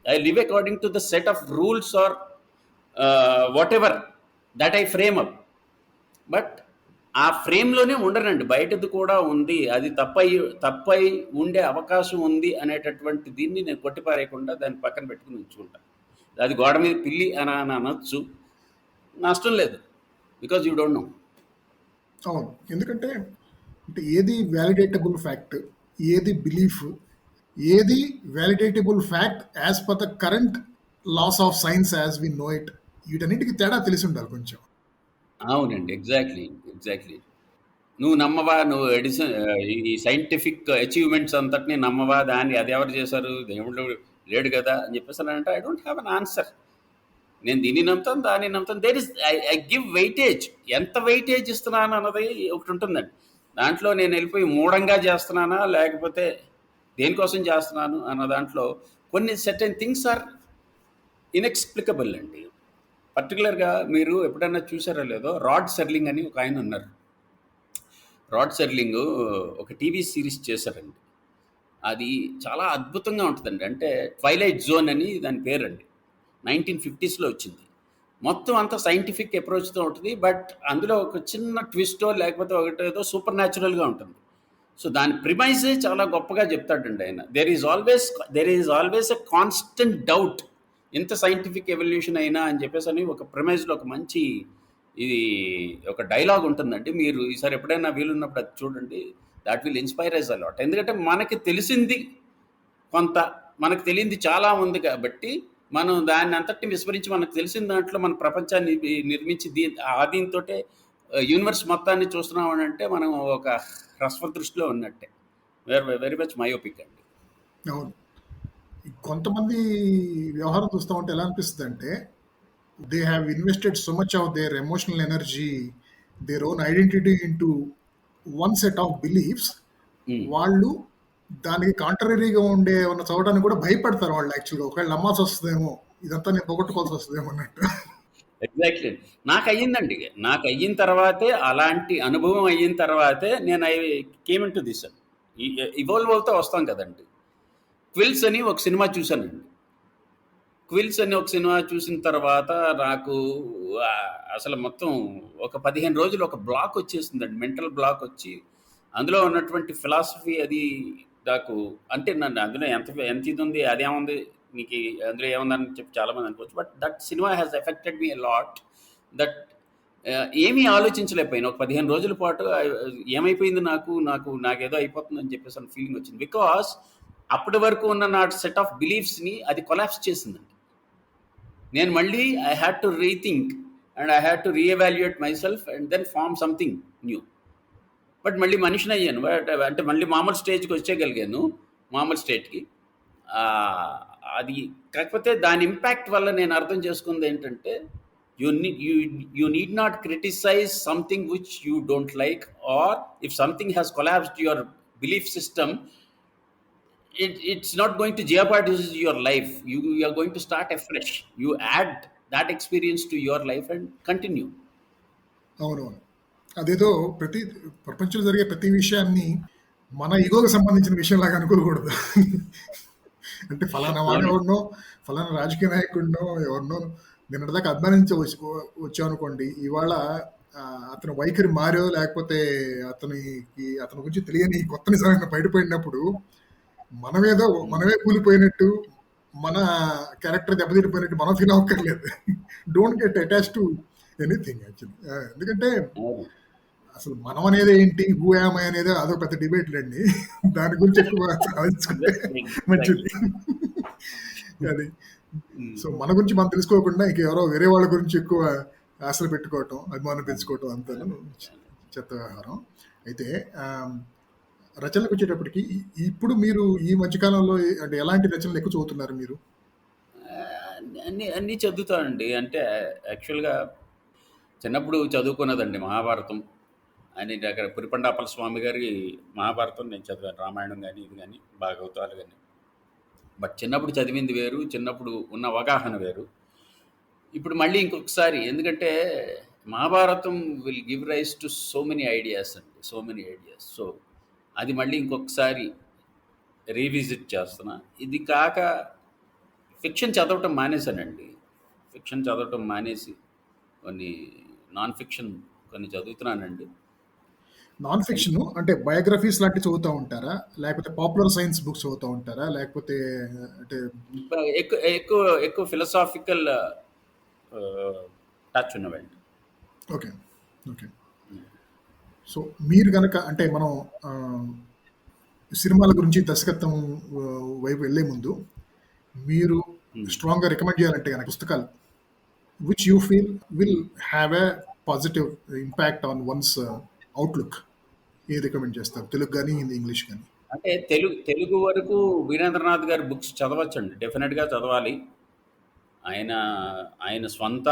I live according to the set of rules or whatever that I frame up. But ఆ ఫ్రేమ్లోనే ఉండనండి, బయటది కూడా ఉంది, అది తప్పై ఉండే అవకాశం ఉంది అనేటటువంటి దీన్ని నేను కొట్టిపారేయకుండా దాన్ని పక్కన పెట్టుకుని ఉంచుకుంటాను. అది గోడ మీద పిల్లి అని అనొచ్చు, నష్టం లేదు, బికాజ్ యూ డోంట్ నో. అవును, ఎందుకంటే అంటే ఏది వ్యాలిడేటబుల్ ఫ్యాక్ట్, ఏది బిలీఫ్, ఏది validatable fact as per the current laws of science as we know it, వీటన్నిటికీ తేడా తెలిసి ఉండాలి కొంచెం. అవునండి, ఎగ్జాక్ట్లీ. నువ్వు నమ్మవా, నువ్వు ఎడిసన్ ఈ సైంటిఫిక్ అచీవ్మెంట్స్ అంతటినీ నమ్మవా, దాన్ని అది ఎవరు చేశారు, దేవుళ్ళు లేడు కదా అని చెప్పేసి అని అంటే I don't have an answer. నేను దీన్ని నమ్ముతాను, దాన్ని నమ్ముతాను. There is I give weightage. ఎంత వెయిటేజ్ ఇస్తున్నాను అన్నది ఒకటి ఉంటుందండి. దాంట్లో నేను వెళ్ళిపోయి మూఢంగా చేస్తున్నానా లేకపోతే దేనికోసం చేస్తున్నాను అన్న దాంట్లో కొన్ని సర్టెన్ థింగ్స్ ఆర్ ఇన్ఎక్స్ప్లికబుల్ అండి. పర్టికులర్గా మీరు ఎప్పుడైనా చూసారో లేదో, రాడ్ సెర్లింగ్ అని ఒక ఆయన ఉన్నారు. రాడ్ సెర్లింగ్ ఒక టీవీ సిరీస్ చేశారండి. అది చాలా అద్భుతంగా ఉంటుందండి. అంటే ట్వైలైట్ జోన్ అని దాని పేరండి. 1950s వచ్చింది. మొత్తం అంతా సైంటిఫిక్ అప్రోచ్తో ఉంటుంది. బట్ అందులో ఒక చిన్న ట్విస్టో లేకపోతే ఒకటేదో సూపర్ న్యాచురల్గా ఉంటుంది. సో దాని ప్రిమైజే చాలా గొప్పగా చెప్తాడండి ఆయన. There is always a constant doubt, ఎంత సైంటిఫిక్ ఎవల్యూషన్ అయినా అని చెప్పేసి అని ఒక ప్రిమైజ్లో ఒక మంచి ఇది ఒక డైలాగ్ ఉంటుందండి. మీరు ఈసారి ఎప్పుడైనా వీలున్నప్పుడు అది చూడండి. That will inspire us a lot. ఎందుకంటే మనకి తెలిసింది కొంత, మనకు తెలియంది చాలా ఉంది కాబట్టి మనం దాన్ని అంతటిని విస్మరించి మనకు తెలిసిన దాంట్లో మన ప్రపంచాన్ని నిర్మించి దీంతో యూనివర్స్ మొత్తాన్ని చూస్తున్నాం అని అంటే మనం ఒక హ్రస్వ దృష్టిలో ఉన్నట్టే. వెరీ మచ్ మయోపిక్ అండి. అవును. కొంతమంది వ్యవహారం చూస్తూ ఉంటే ఎలా అనిపిస్తుంది అంటే, they have invested so much of their emotional energy, their own identity into one set of beliefs. వాళ్ళు దానికి కాంట్రరీగా ఉండే ఉన్న చదవడానికి కూడా భయపడతారు వాళ్ళు. యాక్చువల్గా ఒకవేళ నమ్మాల్సి వస్తుందేమో, ఇదంతా నేను పోగొట్టుకోవాల్సి వస్తుందేమో అన్నట్టు. ఎగ్జాక్ట్లీ. నాకు అయ్యిందండి. నాకు అయిన తర్వాతే, అలాంటి అనుభవం అయిన తర్వాతే నేను I came in to this. Evolve అవుతూ వస్తాం కదండి. క్విల్స్ అని ఒక సినిమా చూశానండి. క్విల్స్ అని ఒక సినిమా చూసిన తర్వాత నాకు అసలు మొత్తం ఒక 15 రోజులు ఒక బ్లాక్ వచ్చేసిందండి. మెంటల్ బ్లాక్ వచ్చి అందులో ఉన్నటువంటి ఫిలాసఫీ అది నాకు అంటే నన్ను అందులో ఎంత ఎంత ఇది ఉంది, అదేముంది నీకు అందులో ఏముందని చెప్పి చాలామంది అనుకోవచ్చు. But that cinema has affected me lot. That ఏమీ ఆలోచించలేకపోయాను ఒక 15 రోజుల పాటు. ఏమైపోయింది నాకేదో అయిపోతుందని చెప్పేసి అని ఫీలింగ్ వచ్చింది. బికాస్ అప్పటి వరకు ఉన్న నా సెట్ ఆఫ్ బిలీఫ్స్ని అది కొలాప్స్ చేసిందండి. నేను మళ్ళీ I had to rethink and I had to reevaluate myself and then form something new. But మళ్ళీ మనిషిని అయ్యాను. బట్ అంటే మళ్ళీ మామూలు స్టేజ్కి వచ్చేయగలిగాను, మామూలు స్టేట్కి. అది కాకపోతే దాని ఇంపాక్ట్ వల్ల నేను అర్థం చేసుకుంది ఏంటంటే, you need not criticize something which you don't like, or if something has collapsed your belief system, it's not going to jeopardize your life. You are going to start afresh. You add that experience to your life and continue. అవునవును. అదేదో ప్రపంచంలో జరిగే ప్రతి విషయాన్ని మన ఈగోకి సంబంధించిన విషయంలాగా అనుకోకూడదు. అంటే ఫలానా వాడు ఎవరినో, ఫలానా రాజకీయ నాయకుడినో ఎవరినో నిన్నటిదాకా అభిమానించి వచ్చావు అనుకోండి, ఇవాళ అతని వైఖరి మారో లేకపోతే అతని గురించి తెలియని కొత్త నిజాన్ని బయటపడినప్పుడు మనమే కూలిపోయినట్టు, మన క్యారెక్టర్ దెబ్బతిరిపోయినట్టు మనం ఫీల్ అవ్వక్కర్లేదు. Don't get attach to anything actually. ఎందుకంటే అసలు మనం అనేది ఏంటి, హూ యామ్ ఐ అనేది అదొక పెద్ద డిబేట్ లేండి. దాని గురించి ఎక్కువ ఆలోచించుకుంటే మంచిది. అది సో మన గురించి మనం తెలుసుకోకుండా ఇంకెవరో వేరే వాళ్ళ గురించి ఎక్కువ ఆశలు పెట్టుకోవటం, అభిమానం పెంచుకోవటం అంతా చెత్త వ్యవహారం. అయితే రచనలకు వచ్చేటప్పటికి ఇప్పుడు మీరు ఈ మధ్యకాలంలో అంటే ఎలాంటి రచనలు ఎక్కువ చదువుతున్నారు మీరు? అన్నీ చదువుతానండి. అంటే యాక్చువల్గా చిన్నప్పుడు చదువుకున్నదండి మహాభారతం అని. అక్కడ పురిపండాపల స్వామి గారి మహాభారతం నేను చదివాను, రామాయణం కానీ ఇది కానీ భాగవతాలు కానీ. బట్ చిన్నప్పుడు చదివింది వేరు, చిన్నప్పుడు ఉన్న అవగాహన వేరు. ఇప్పుడు మళ్ళీ ఇంకొకసారి, ఎందుకంటే Mahabharatam will give rise to so many ideas అండి, సో మెనీ ఐడియాస్. సో అది మళ్ళీ ఇంకొకసారి రీవిజిట్ చేస్తున్నా. ఇది కాక ఫిక్షన్ చదవటం మానేశానండి. ఫిక్షన్ చదవటం మానేసి కొన్ని నాన్ ఫిక్షన్ కొన్ని చదువుతున్నానండి. నాన్ ఫిక్షన్ అంటే బయోగ్రఫీస్ లాంటివి చదువుతూ ఉంటారా, లేకపోతే పాపులర్ సైన్స్ బుక్స్ చదువుతూ ఉంటారా, లేకపోతే అంటే ఎక్కువ ఫిలసాఫికల్ టచ్ ఉన్నవండి. Okay okay. సో మీరు కనుక అంటే మనం సినిమాల గురించి దర్శకత్వం వైపు వెళ్ళే ముందు మీరు స్ట్రాంగ్గా రికమెండ్ చేయాలంటే కనుక పుస్తకాలు which you feel will have a positive impact on once outlook, A recommend చేస్తారు? తెలుగు కానీ ఇంగ్లీష్ కానీ? అంటే తెలుగు వరకు వీరేంద్రనాథ్ గారి బుక్స్ చదవచ్చండి. డెఫినెట్‌గా చదవాలి. ఆయన ఆయన స్వంత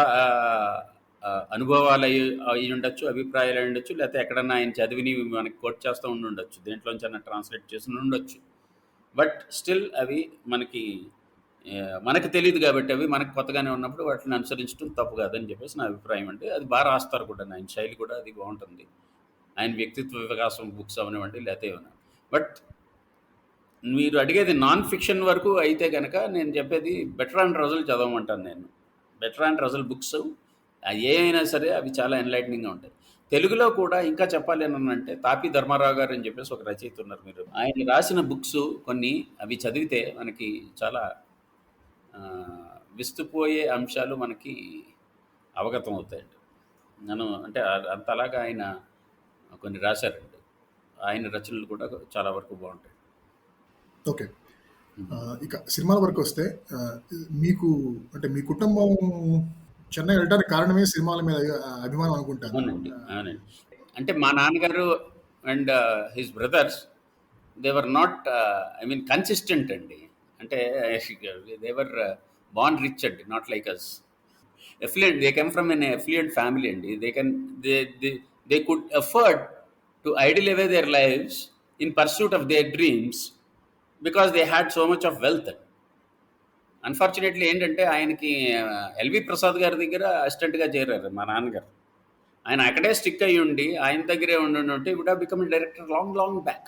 అనుభవాలు అయ్యుండొచ్చు, అభిప్రాయాలు అయ్యుండొచ్చు, లేతే ఎక్కడన్నా ఆయన చదివినవి మనకి కోట్ చేస్తా ఉండుండొచ్చు. దేంట్లోంచన్నా ట్రాన్స్‌లేట్ చేసుండొచ్చు. బట్ స్టిల్ అవి మనకి మనకు తెలీదు గాబట్టి అవి మనకు కొత్తగానే ఉన్నప్పుడు వాటిని అనుసరించడం తప్పు కాదని చెప్పేసి నా అభిప్రాయం అండి. అది రాస్తారు కూడా. ఆయన శైలి కూడా అది బావుంటుంది. ఆయన వ్యక్తిత్వ వికాసం బుక్స్ అవనివ్వండి, లేతే ఏమన్నా. బట్ మీరు అడిగేది నాన్ ఫిక్షన్ వరకు అయితే గనక నేను చెప్పేది బెర్ట్రాండ్ రసల్ చదవమంటాను నేను. బెర్ట్రాండ్ రసల్ బుక్స్ ఏ అయినా సరే అవి చాలా ఎన్లైటనింగ్‌గా ఉంటాయి. తెలుగులో కూడా ఇంకా చెప్పాలి అనంటే తాపి ధర్మారావు గారు అని చెప్పేసి ఒక రచయిత ఉన్నారు మీరు. ఆయన రాసిన బుక్స్ కొన్ని అవి చదివితే మనకి చాలా విస్తుపోయే అంశాలు మనకి అవగతం అవుతాయండి. అంటే అంతలాగా ఆయన కొన్ని రాశారండి. ఆయన రచనలు కూడా చాలా వరకు బాగుంటాయి. ఓకే. ఇక సినిమాల వరకు వస్తే మీకు అంటే మీ కుటుంబం చెన్నై వెళ్ళడానికి కారణమే సినిమాల మీద అభిమానం అనుకుంటాను. అవునండి, అవునండి. అంటే మా నాన్నగారు and his brothers they were not consistent అండి. అంటే దే వర్ బార్న్ రిచ్ అండి, not like us. Affluent, they come from an affluent family అండి. They could afford to idle away their lives in pursuit of their dreams because they had so much of wealth. Unfortunately ఏంటంటే ఆయనకి LV Prasad గారి దగ్గర అసిస్టెంట్గా చేరారు మా నాన్నగారు. ఆయన అక్కడే స్టిక్ అయ్యి ఉండి ఆయన దగ్గరే ఉండి would have become director long long back.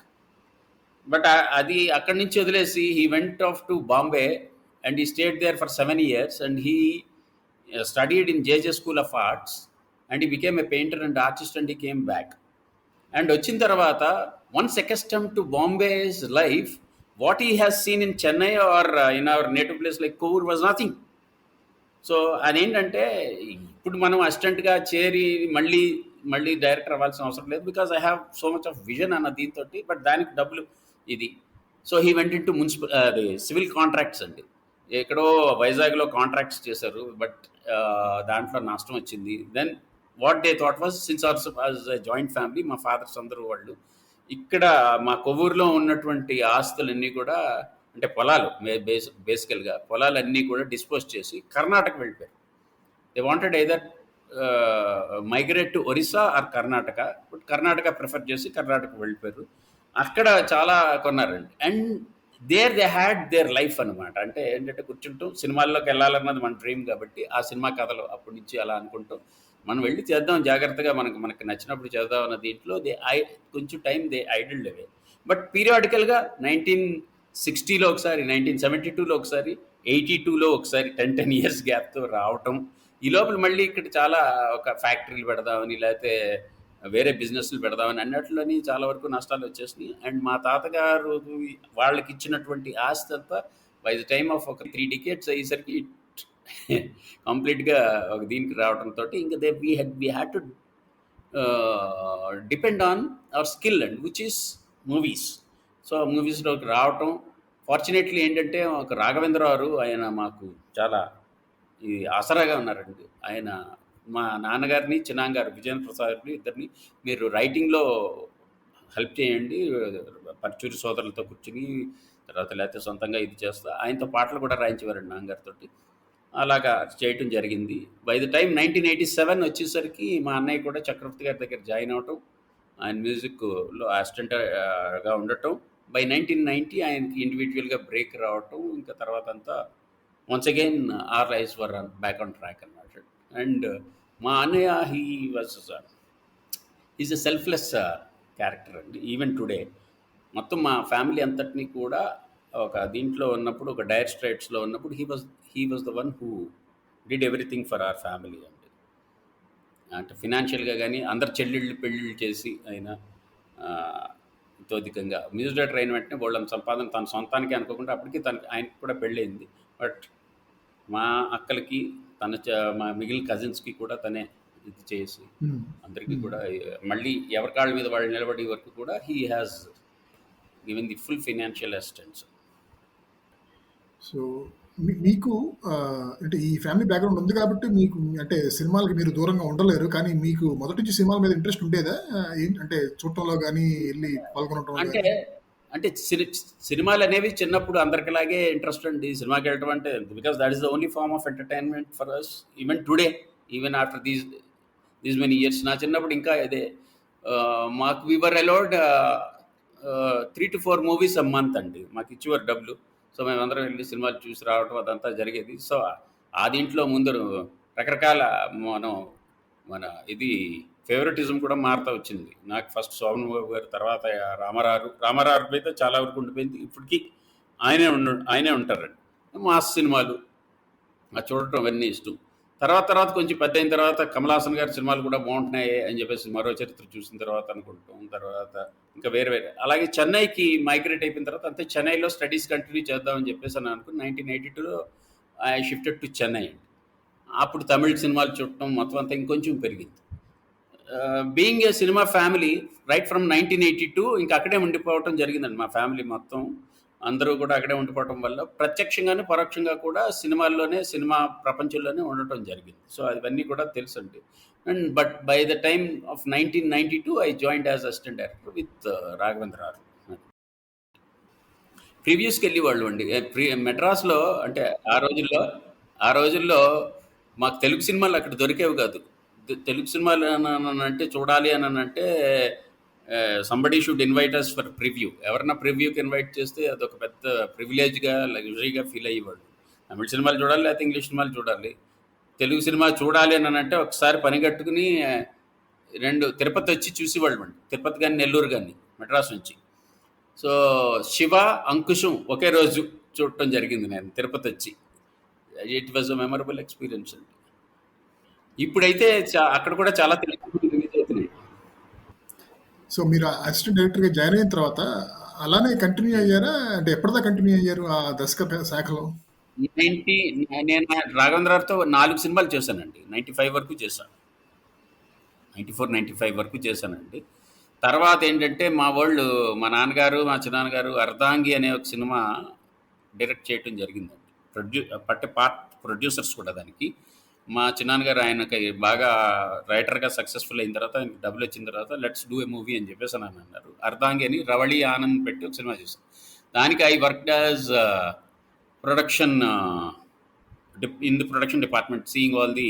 But అది అక్కడి నుంచి వదిలేసి he went off to Bombay and he stayed there for 7 years and he studied in JJ School of Arts and he became a painter and artist and he came back. And వచ్చిన తర్వాత once accustomed to Bombay's life, what he has seen in Chennai or in our native place like Kovur was nothing. So అదేంటంటే ఇప్పుడు మనం అసిస్టెంట్గా చేరి మళ్ళీ director అవ్వాల్సిన అవసరం లేదు, because I have so much of vision అన్న దీంతో. బట్ దానికి డబ్బులు ఇది. So he went in to అది సివిల్ కాంట్రాక్ట్స్ అండి. ఎక్కడో వైజాగ్లో కాంట్రాక్ట్స్ చేశారు, బట్ దాంట్లో నష్టం వచ్చింది. Then what they thought was, since also joint family, మా ఫాదర్స్ అందరూ వాళ్ళు ఇక్కడ మా కొవ్వూరులో ఉన్నటువంటి ఆస్తులన్నీ కూడా, అంటే పొలాలు బేసికల్గా పొలాలన్నీ కూడా డిస్పోజ్ చేసి కర్ణాటక వెళ్ళిపోయారు. They wanted either migrate to Orissa or Karnataka, but Karnataka prefer చేసి కర్ణాటక వెళ్ళిపోయారు. అక్కడ చాలా కొన్నారండి. And they had their life అనమాట. అంటే ఏంటంటే కూర్చుంటాం, సినిమాల్లోకి వెళ్ళాలన్నది మన డ్రీమ్ కాబట్టి ఆ సినిమా కథలు అప్పటి నుంచి అలా అనుకుంటాం, మనం వెళ్ళి చేద్దాం జాగ్రత్తగా, మనకు నచ్చినప్పుడు చేద్దాం అన్న దీంట్లో కొంచెం టైం దే ఐడిల్డ్ అవే. బట్ పీరియాడికల్గా 1960లో ఒకసారి, 1972లో ఒకసారి, 82లో ఒకసారి 10 years గ్యాప్తో రావటం. ఈ లోపల మళ్ళీ ఇక్కడ చాలా ఒక ఫ్యాక్టరీలు పెడదామని, లేకపోతే వేరే బిజినెస్లు పెడదామని అన్నట్లని చాలా వరకు నష్టాలు వచ్చేసినాయి. అండ్ మా తాతగారు వాళ్ళకి ఇచ్చినటువంటి ఆస్తి అంతా బై ద టైమ్ ఆఫ్ ఒక 3 decades అయ్యేసరికి కంప్లీట్గా ఒక దీనికి రావడంతో ఇంకా we had to depend on our skill and which is movies. So మూవీస్లోకి రావటం ఫార్చునేట్లీ ఏంటంటే ఒక రాఘవేంద్రరావు ఆయన మాకు చాలా ఆసరాగా ఉన్నారండి. ఆయన మా నాన్నగారిని, చిన్నాన్నగారు విజయేంద్ర ప్రసాద్ని ఇద్దరిని, మీరు రైటింగ్లో హెల్ప్ చేయండి, పరచూరి సోదరులతో కూర్చుని తర్వాత లేకపోతే సొంతంగా ఇది చేస్తా, ఆయనతో పాటలు కూడా రాయించేవారండి నాన్నగారితో. అలాగా చేయటం జరిగింది. బై ద టైం 1987 వచ్చేసరికి మా అన్నయ్య కూడా చక్రవర్తి గారి దగ్గర జాయిన్ అవటం, ఆయన మ్యూజిక్లో అసిస్టెంట్గా ఉండటం. బై 1990 ఆయనకి ఇండివిజువల్గా బ్రేక్ రావటం. ఇంకా తర్వాత అంతా once again our lives were back on track అన్నమాట. అండ్ మా అన్నయ్య ఈజ్ ఎ సెల్ఫ్లెస్ క్యారెక్టర్ అండి. ఈవెన్ టుడే మొత్తం మా ఫ్యామిలీ అంతటినీ కూడా ఒక దీంట్లో ఉన్నప్పుడు, ఒక డైర్ స్ట్రైట్స్లో ఉన్నప్పుడు he was the one who did everything for our family అండి. అంటే ఫినాన్షియల్గా కానీ అందరు పెళ్ళిళ్ళు చేసి ఆయన తోదికంగా మ్యూజిక్ డైరెక్టర్ అయిన వెంటనే వాళ్ళ సంపాదన తన సొంతానికి అనుకోకుండా అప్పటికి ఆయనకి కూడా పెళ్ళయింది. బట్ మా అక్కలకి మా మిగిలిన కజిన్స్కి కూడా తనే ఇది చేసి అందరికీ కూడా మళ్ళీ ఎవరి కాళ్ళ మీద వాళ్ళు నిలబడే వరకు కూడా he has given the full financial assistance. So మీకు అంటే ఈ ఫ్యామిలీ బ్యాక్గ్రౌండ్ ఉంది కాబట్టి మీకు అంటే సినిమాలకి మీరు దూరంగా ఉండలేరు, కానీ మీకు మొదటి నుంచి సినిమాల మీద ఇంట్రెస్ట్ ఉండేదా? అంటే చూడటంలో కానీ వెళ్ళి పాల్గొనటం? అంటే సినిమాలు అనేవి చిన్నప్పుడు అందరికిలాగే ఇంట్రెస్ట్ అండి. సినిమాకి వెళ్ళటం అంటే because that is the only form of entertainment for us even today, even after these many years. నా చిన్నప్పుడు ఇంకా ఇదే మాకు we were allowed 3 to 4 movies a month అండి. మాకు ఇచ్చేవారు డబ్బులు. సో మేమందరం వెళ్ళి సినిమాలు చూసి రావటం అదంతా జరిగేది. సో ఆ దీంట్లో ముందు రకరకాల మనం మన ఇది ఫేవరెటిజం కూడా మారుతూ వచ్చింది. నాకు ఫస్ట్ శోభన్ బాబు గారు, తర్వాత రామారావు అయితే చాలా వరకు ఉండిపోయింది. ఇప్పటికీ ఆయనే ఉంటారండి. మాస్ సినిమాలు చూడటం అవన్నీ ఇష్టం. తర్వాత కొంచెం పెద్ద అయిన తర్వాత కమల్ హాసన్ గారి సినిమాలు కూడా బాగుంటున్నాయి అని చెప్పేసి మరో చరిత్ర చూసిన తర్వాత అనుకుంటాం. తర్వాత ఇంకా వేరే అలాగే చెన్నైకి మైగ్రేట్ అయిపోయిన తర్వాత అంతే చెన్నైలో స్టడీస్ కంటిన్యూ చేద్దామని చెప్పేసి అని అనుకుని 1982లో ఐ షిఫ్టెడ్ టు చెన్నై అండి. అప్పుడు తమిళ సినిమాలు చూడటం మొత్తం అంతా ఇంకొంచెం పెరిగింది. Being a cinema family right from 1982 ఇంకా అక్కడే ఉండిపోవటం జరిగిందండి. మా ఫ్యామిలీ మొత్తం అందరూ కూడా అక్కడే ఉండిపోవటం వల్ల ప్రత్యక్షంగానే పరోక్షంగా కూడా సినిమా ప్రపంచంలోనే ఉండటం జరిగింది. సో అవన్నీ కూడా తెలుసండి. And but by the time of 1992 I joined as assistant director with Raghavendra R. ప్రీవియస్కి వెళ్ళేవాళ్ళు అండి. మెడ్రాస్లో అంటే ఆ రోజుల్లో మాకు తెలుగు సినిమాలు అక్కడ దొరికేవి కాదు. తెలుగు సినిమాలు అంటే చూడాలి అని అంటే somebody should invite us for preview. ఎవరన్నా ప్రివ్యూకి ఇన్వైట్ చేస్తే అదొక పెద్ద ప్రివిలేజ్గా లగ్జరీగా ఫీల్ అయ్యేవాడు. తమిళ సినిమాలు చూడాలి, లేకపోతే ఇంగ్లీష్ సినిమాలు చూడాలి. తెలుగు సినిమా చూడాలి అని అంటే ఒకసారి పని కట్టుకుని తిరుపతి వచ్చి చూసేవాళ్ళు అండి. తిరుపతి కానీ నెల్లూరు కానీ మెడ్రాస్ నుంచి. సో శివ, అంకుశం ఒకే రోజు చూడటం జరిగింది నేను తిరుపతి వచ్చి. It was a memorable experience అండి. ఇప్పుడైతే అక్కడ కూడా చాలా తెలుగు రిలీజ్ అవుతున్నాయి. సో మీరు అసిస్టెంట్ డైరెక్టర్గా జాయిన్ అయిన తర్వాత అలానే కంటిన్యూ అయ్యారా? అంటే ఎప్పటిదా కంటిన్యూ అయ్యారు ఆ దర్శక శాఖలో? నేను రాఘవేంద్రతో 4 సినిమాలు చేశానండి. 95 వరకు చేశాను. 94-95 వరకు చేశానండి. తర్వాత ఏంటంటే మా నాన్నగారు, మా చిన్నాన్నగారు అర్ధాంగి అనే ఒక సినిమా డైరెక్ట్ చేయటం జరిగిందండి. పార్ట్ ప్రొడ్యూసర్స్ కూడా దానికి. మా చిన్నాన్నగారు ఆయనకి బాగా రైటర్గా సక్సెస్ఫుల్ అయిన తర్వాత, ఆయనకి డబ్బులు వచ్చిన తర్వాత లెట్స్ డూ ఏ మూవీ అని చెప్పేసి అని అన్నారు. అర్ధాంగి అని రవళి ఆనంద్ పెట్టి ఒక సినిమా చేశాను. దానికి I work as production in the production department, seeing all the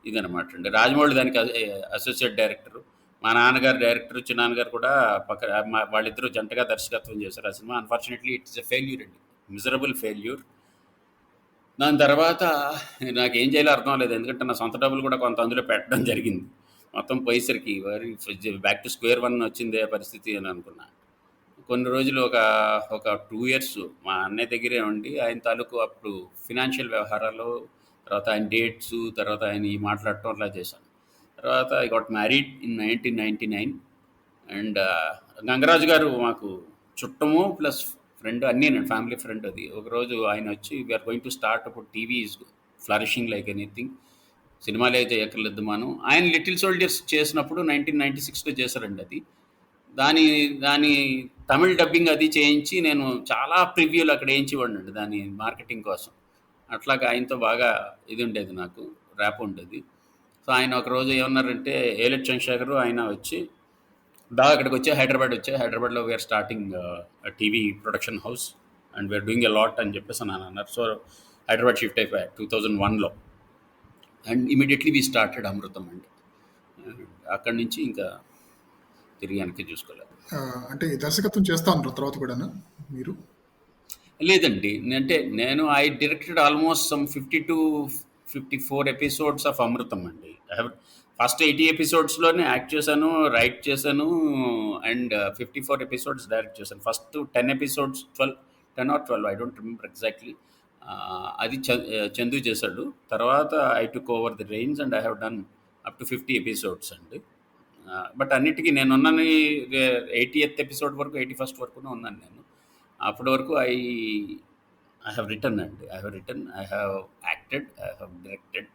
ఇదనమాట అండి. రాజమౌళి దానికి అసోసియేట్ డైరెక్టర్, మా నాన్నగారు డైరెక్టర్, చిన్నాన్నగారు కూడా వాళ్ళిద్దరూ జంటగా దర్శకత్వం చేశారు ఆ cinema. Unfortunately it's a failure అండి, మిజరబుల్ ఫెయిల్యూర్. దాని తర్వాత నాకేం చేయాలో అర్థం లేదు, ఎందుకంటే నా సొంత డబ్బులు కూడా కొంత అందులో పెట్టడం జరిగింది. మొత్తం పోయేసరికి బ్యాక్ టు స్క్వేర్ వన్ వచ్చిందే పరిస్థితి అని అనుకున్నా. కొన్ని రోజులు ఒక 2 years మా అన్నయ్య దగ్గరే ఉండి ఆయన తాలూకు అప్పుడు ఫినాన్షియల్ వ్యవహారాలు, తర్వాత ఆయన డేట్స్, తర్వాత ఆయన మాట్లాడటం అలా చేశాను. తర్వాత I got married in 1999. And Gangaraju గారు మాకు చుట్టము ప్లస్ ఫ్రెండ్, అన్నీ నేను ఫ్యామిలీ ఫ్రెండ్. అది ఒకరోజు ఆయన వచ్చి వీఆర్ గోయింగ్ టు స్టార్ట్ అప్పుడు TV is flourishing like anything, సినిమాలు అయితే ఎక్కర్లేదు మనం. ఆయన లిటిల్ సోల్జర్స్ చేసినప్పుడు 1996లో చేశారండి అది. దాని తమిళ్ డబ్బింగ్ అది చేయించి నేను చాలా ప్రివ్యూలు అక్కడ వేయించేవాడిని అండి దాని మార్కెటింగ్ కోసం. అట్లాగా ఆయనతో బాగా ఇది ఉండేది, నాకు ర్యాప్ ఉండేది. సో ఆయన ఒకరోజు ఏమన్నారంటే, ఏలెట్ చంద్రశేఖర్ ఆయన వచ్చి అక్కడికి వచ్చి హైదరాబాద్లో we are starting TV production house and we are doing a lot అని చెప్పేసి అని అన్నారు. సో హైదరాబాద్ షిఫ్ట్ అయిపోయా 2001లో. And immediately we started Amrutham అండి. అక్కడి నుంచి ఇంకా తిరిగి వెనక్కి చూసుకోలేదు. అంటే దర్శకత్వం చేస్తా ఉంటారు తర్వాత కూడా మీరు? లేదండి, అంటే నేను I directed almost some 50-54 episodes of Amrutham అండి. ఐ హ్యావ్ ఫస్ట్ 80 ఎపిసోడ్స్లోనే యాక్ట్ చేశాను, రైట్ చేశాను, అండ్ 54 ఎపిసోడ్స్ డైరెక్ట్ చేశాను. First 10 episodes 10 or 12 I don't remember exactly. అది చందు చేశాడు. తర్వాత I took over the reins and I have done up to 50 episodes అండి. But అన్నిటికీ నేను ఉన్నాను 80th ఎపిసోడ్ వరకు, 81st వరకునే ఉన్నాను నేను. అప్పటి వరకు ఐ హ్యావ్ రిటర్న్ అండి. I have acted, I have directed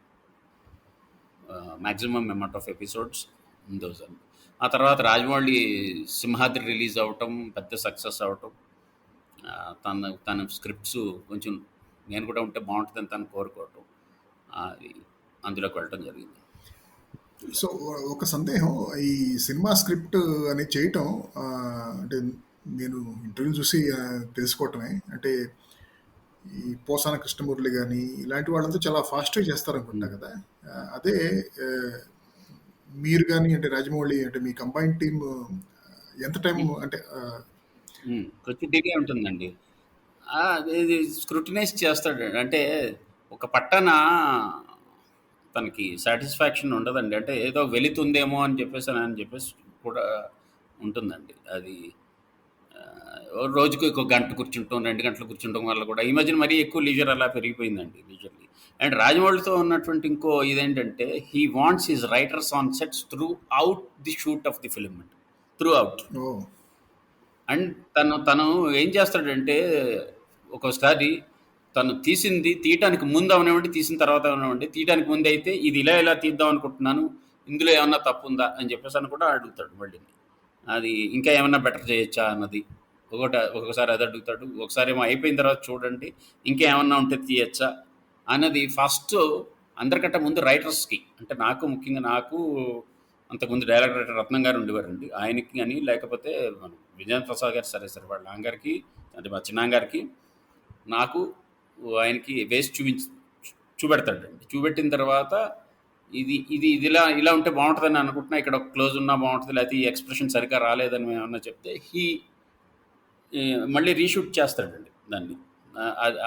maximum amount of episodes in those అండి. ఆ తర్వాత రాజమౌళి సింహాద్రి రిలీజ్ అవ్వటం, పెద్ద సక్సెస్ అవ్వటం, తన స్క్రిప్ట్స్ కొంచెం నేను కూడా ఉంటే బాగుంటుందని తను కోరుకోవటం, అది అందులోకి వెళ్ళటం జరిగింది. సో ఒక సందేహం, ఈ సినిమా స్క్రిప్ట్ అనేది చేయటం అంటే నేను ఇంటర్వ్యూ చూసి తెలుసుకోవటమే. అంటే ఈ పోసాన కృష్ణమురళి గాని ఇలాంటి వాళ్ళంతా చాలా ఫాస్ట్‌గా చేస్తారనుకుంటా కదా! అదే ఆహ్, మీరు గాని అంటే రాజమౌళి అంటే మీ కంబైన్డ్ టీమ్ ఎంత టైం అంటే కొంచెం డిలే ఉంటుందండి. ఇది స్క్రూటినైజ్ చేస్తాడు. అంటే ఒక పట్టన తనకి సాటిస్ఫాక్షన్ ఉండదండి. అంటే ఏదో వెళుతుందేమో అని చెప్పేసి కూడా ఉంటుందండి. అది రోజుకి ఒక గంట కూర్చుంటాం, 2 గంటలు కూర్చుంటాం వల్ల కూడా ఈ మధ్యన మరీ ఎక్కువ లీజర్ అలా పెరిగిపోయిందండి లీజర్‌లీ. అండ్ రాజమౌళితో ఉన్నటువంటి ఇంకో ఇదేంటంటే he wants his writers on sets throughout the shoot of the film అండి. Throughout. ఓహ్! అండ్ తను ఏం చేస్తాడంటే ఒక్కోసారి తను తీయటానికి ముందు అవనివ్వండి, తీసిన తర్వాత అవనివ్వండి, తీయటానికి ముందు అయితే ఇది ఇలా తీద్దాం అనుకుంటున్నాను, ఇందులో ఏమన్నా తప్పు ఉందా అని చెప్పేసి అని కూడా అడుగుతాడు మళ్ళీ. అది ఇంకా ఏమన్నా బెటర్ చేయొచ్చా అన్నది ఒక్కొక్కసారి అది అడుగుతాడు. ఒకసారి ఏమో అయిపోయిన తర్వాత చూడండి ఇంకా ఏమన్నా ఉంటే తీయచ్చా అన్నది ఫస్ట్ అందరికంటే ముందు రైటర్స్కి. అంటే ముఖ్యంగా నాకు అంతకుముందు డైరెక్టర్ రత్నం గారు ఉండేవారండి. ఆయనకి కానీ లేకపోతే మన విజయేంద్ర ప్రసాద్ గారు సరే వాళ్ళ నాన్నగారికి అంటే మా చిన్నాన్నగారికి నాకు ఆయనకి వేసి చూపెడతాడండి. చూపెట్టిన తర్వాత ఇది ఇలా ఉంటే బాగుంటుందని అనుకుంటున్నా, ఇక్కడ క్లోజ్ ఉన్నా బాగుంటుంది, లేకపోతే ఈ ఎక్స్ప్రెషన్ సరిగ్గా రాలేదని ఏమన్నా చెప్తే మళ్ళీ రీషూట్ చేస్తాడండి దాన్ని.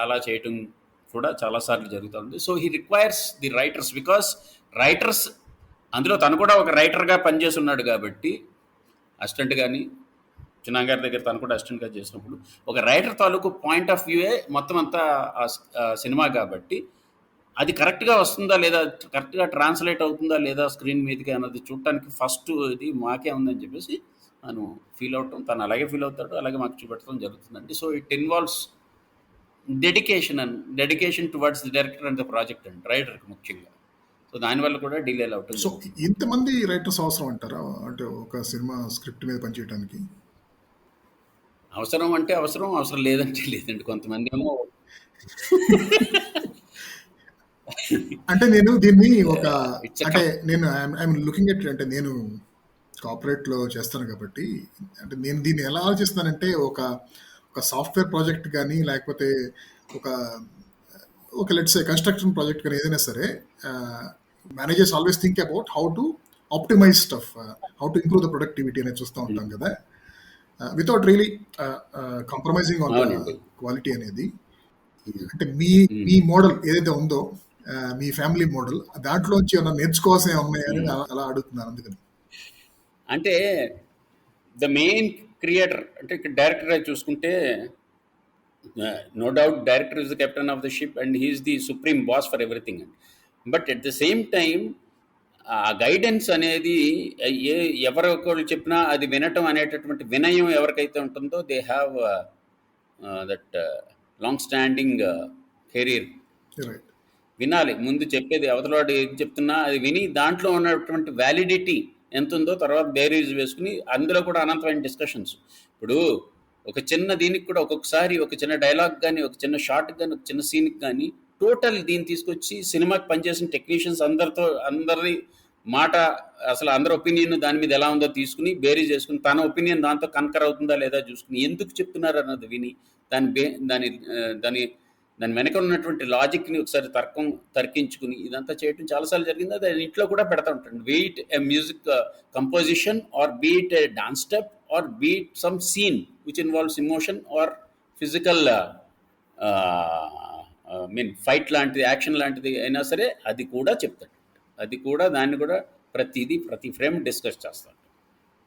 అలా చేయటం కూడా చాలాసార్లు జరుగుతుంది. So he requires the writers because writers అందులో తను కూడా ఒక రైటర్గా పనిచేసి ఉన్నాడు కాబట్టి అసిస్టెంట్ కానీ చిన్నాగారి దగ్గర తను కూడా అసిస్టెంట్గా చేసినప్పుడు ఒక రైటర్ తాలూకు పాయింట్ ఆఫ్ వ్యూయే మొత్తం అంతా సినిమా కాబట్టి అది కరెక్ట్గా వస్తుందా లేదా, కరెక్ట్గా ట్రాన్స్లేట్ అవుతుందా లేదా స్క్రీన్ మీదకి అన్నది చూడటానికి ఫస్ట్ ఇది మాకే ఉందని చెప్పేసి తను ఫీల్ అవటం, తను అలాగే ఫీల్ అవుతాడు, అలాగే మాకు చూపెట్టడం జరుగుతుందండి. So it involves dedication towards the director and the project అండి, రైటర్కి ముఖ్యంగా. సో దానివల్ల కూడా డిలే అవుతుంది. సో ఇంతమంది రైటర్స్ అవసరం అంటారా అంటే ఒక సినిమా స్క్రిప్ట్ మీద పనిచేయడానికి? అవసరం అంటే అవసరం లేదంటే లేదండి. కొంతమంది ఏమో అంటే నేను దీన్ని ఒక అంటే నేను ఐఎమ్ లుకింగ్ ఎట్ అంటే నేను కార్పొరేట్లో చేస్తాను కాబట్టి అంటే నేను దీన్ని ఎలా ఆలోచిస్తానంటే ఒక సాఫ్ట్వేర్ ప్రాజెక్ట్ కానీ లేకపోతే ఒక లెట్స్ కన్స్ట్రక్షన్ ప్రాజెక్ట్ కానీ ఏదైనా సరే managers always think about how to optimise stuff, how to improve the productivity అనేది చూస్తూ ఉంటాం కదా, without really compromising on quality అనేది. అంటే మీ మోడల్ ఏదైతే ఉందో మీ ఫ్యామిలీ మోడల్ దాంట్లోంచి ఏమన్నా నేర్చుకోవాల్సిన ఉన్నాయని అలా అడుగుతున్నాను. అందుకని అంటే ద మెయిన్ క్రియేటర్ అంటే డైరెక్టర్ చూసుకుంటే no doubt director is the captain of the ship and he is the supreme boss for everything అండి. But at the same time ఆ గైడెన్స్ అనేది ఎవరొకళ్ళు చెప్పినా అది వినటం అనేటటువంటి వినయం ఎవరికైతే ఉంటుందో they have that long standing career. వినాలి, ముందు చెప్పేది అవతలవాడు ఏం చెప్తున్నా అది విని దాంట్లో ఉన్నటువంటి వ్యాలిడిటీ ఎంత ఉందో తర్వాత బేరీజ్ వేసుకుని అందులో కూడా అనంతమైన డిస్కషన్స్. ఇప్పుడు ఒక చిన్న దీనికి కూడా ఒక్కొక్కసారి ఒక చిన్న డైలాగ్ కానీ ఒక చిన్న షార్ట్ కానీ ఒక చిన్న సీన్కి కానీ టోటల్ దీన్ని తీసుకొచ్చి సినిమాకి పనిచేసిన టెక్నీషియన్స్ అందరి మాట అసలు అందరి ఒపీనియన్ దాని మీద ఎలా ఉందో తీసుకుని బేరీజ్ చేసుకుని తన ఒపీనియన్ దాంతో కన్కర్ అవుతుందా లేదా చూసుకుని ఎందుకు చెప్తున్నారు అన్నది విని దాని వెనక ఉన్నటువంటి లాజిక్ని ఒకసారి తర్కించుకుని ఇదంతా చేయడం చాలాసార్లు జరిగింది. అది ఇంట్లో కూడా పెడతా ఉంటాను. Beat a music composition or beat a dance step or beat some scene which involves emotion or physical fight లాంటిది, యాక్షన్ లాంటిది అయినా సరే అది కూడా చెప్తాడు. అది కూడా దాన్ని కూడా ప్రతి ఫ్రేమ్ డిస్కస్ చేస్తాడు.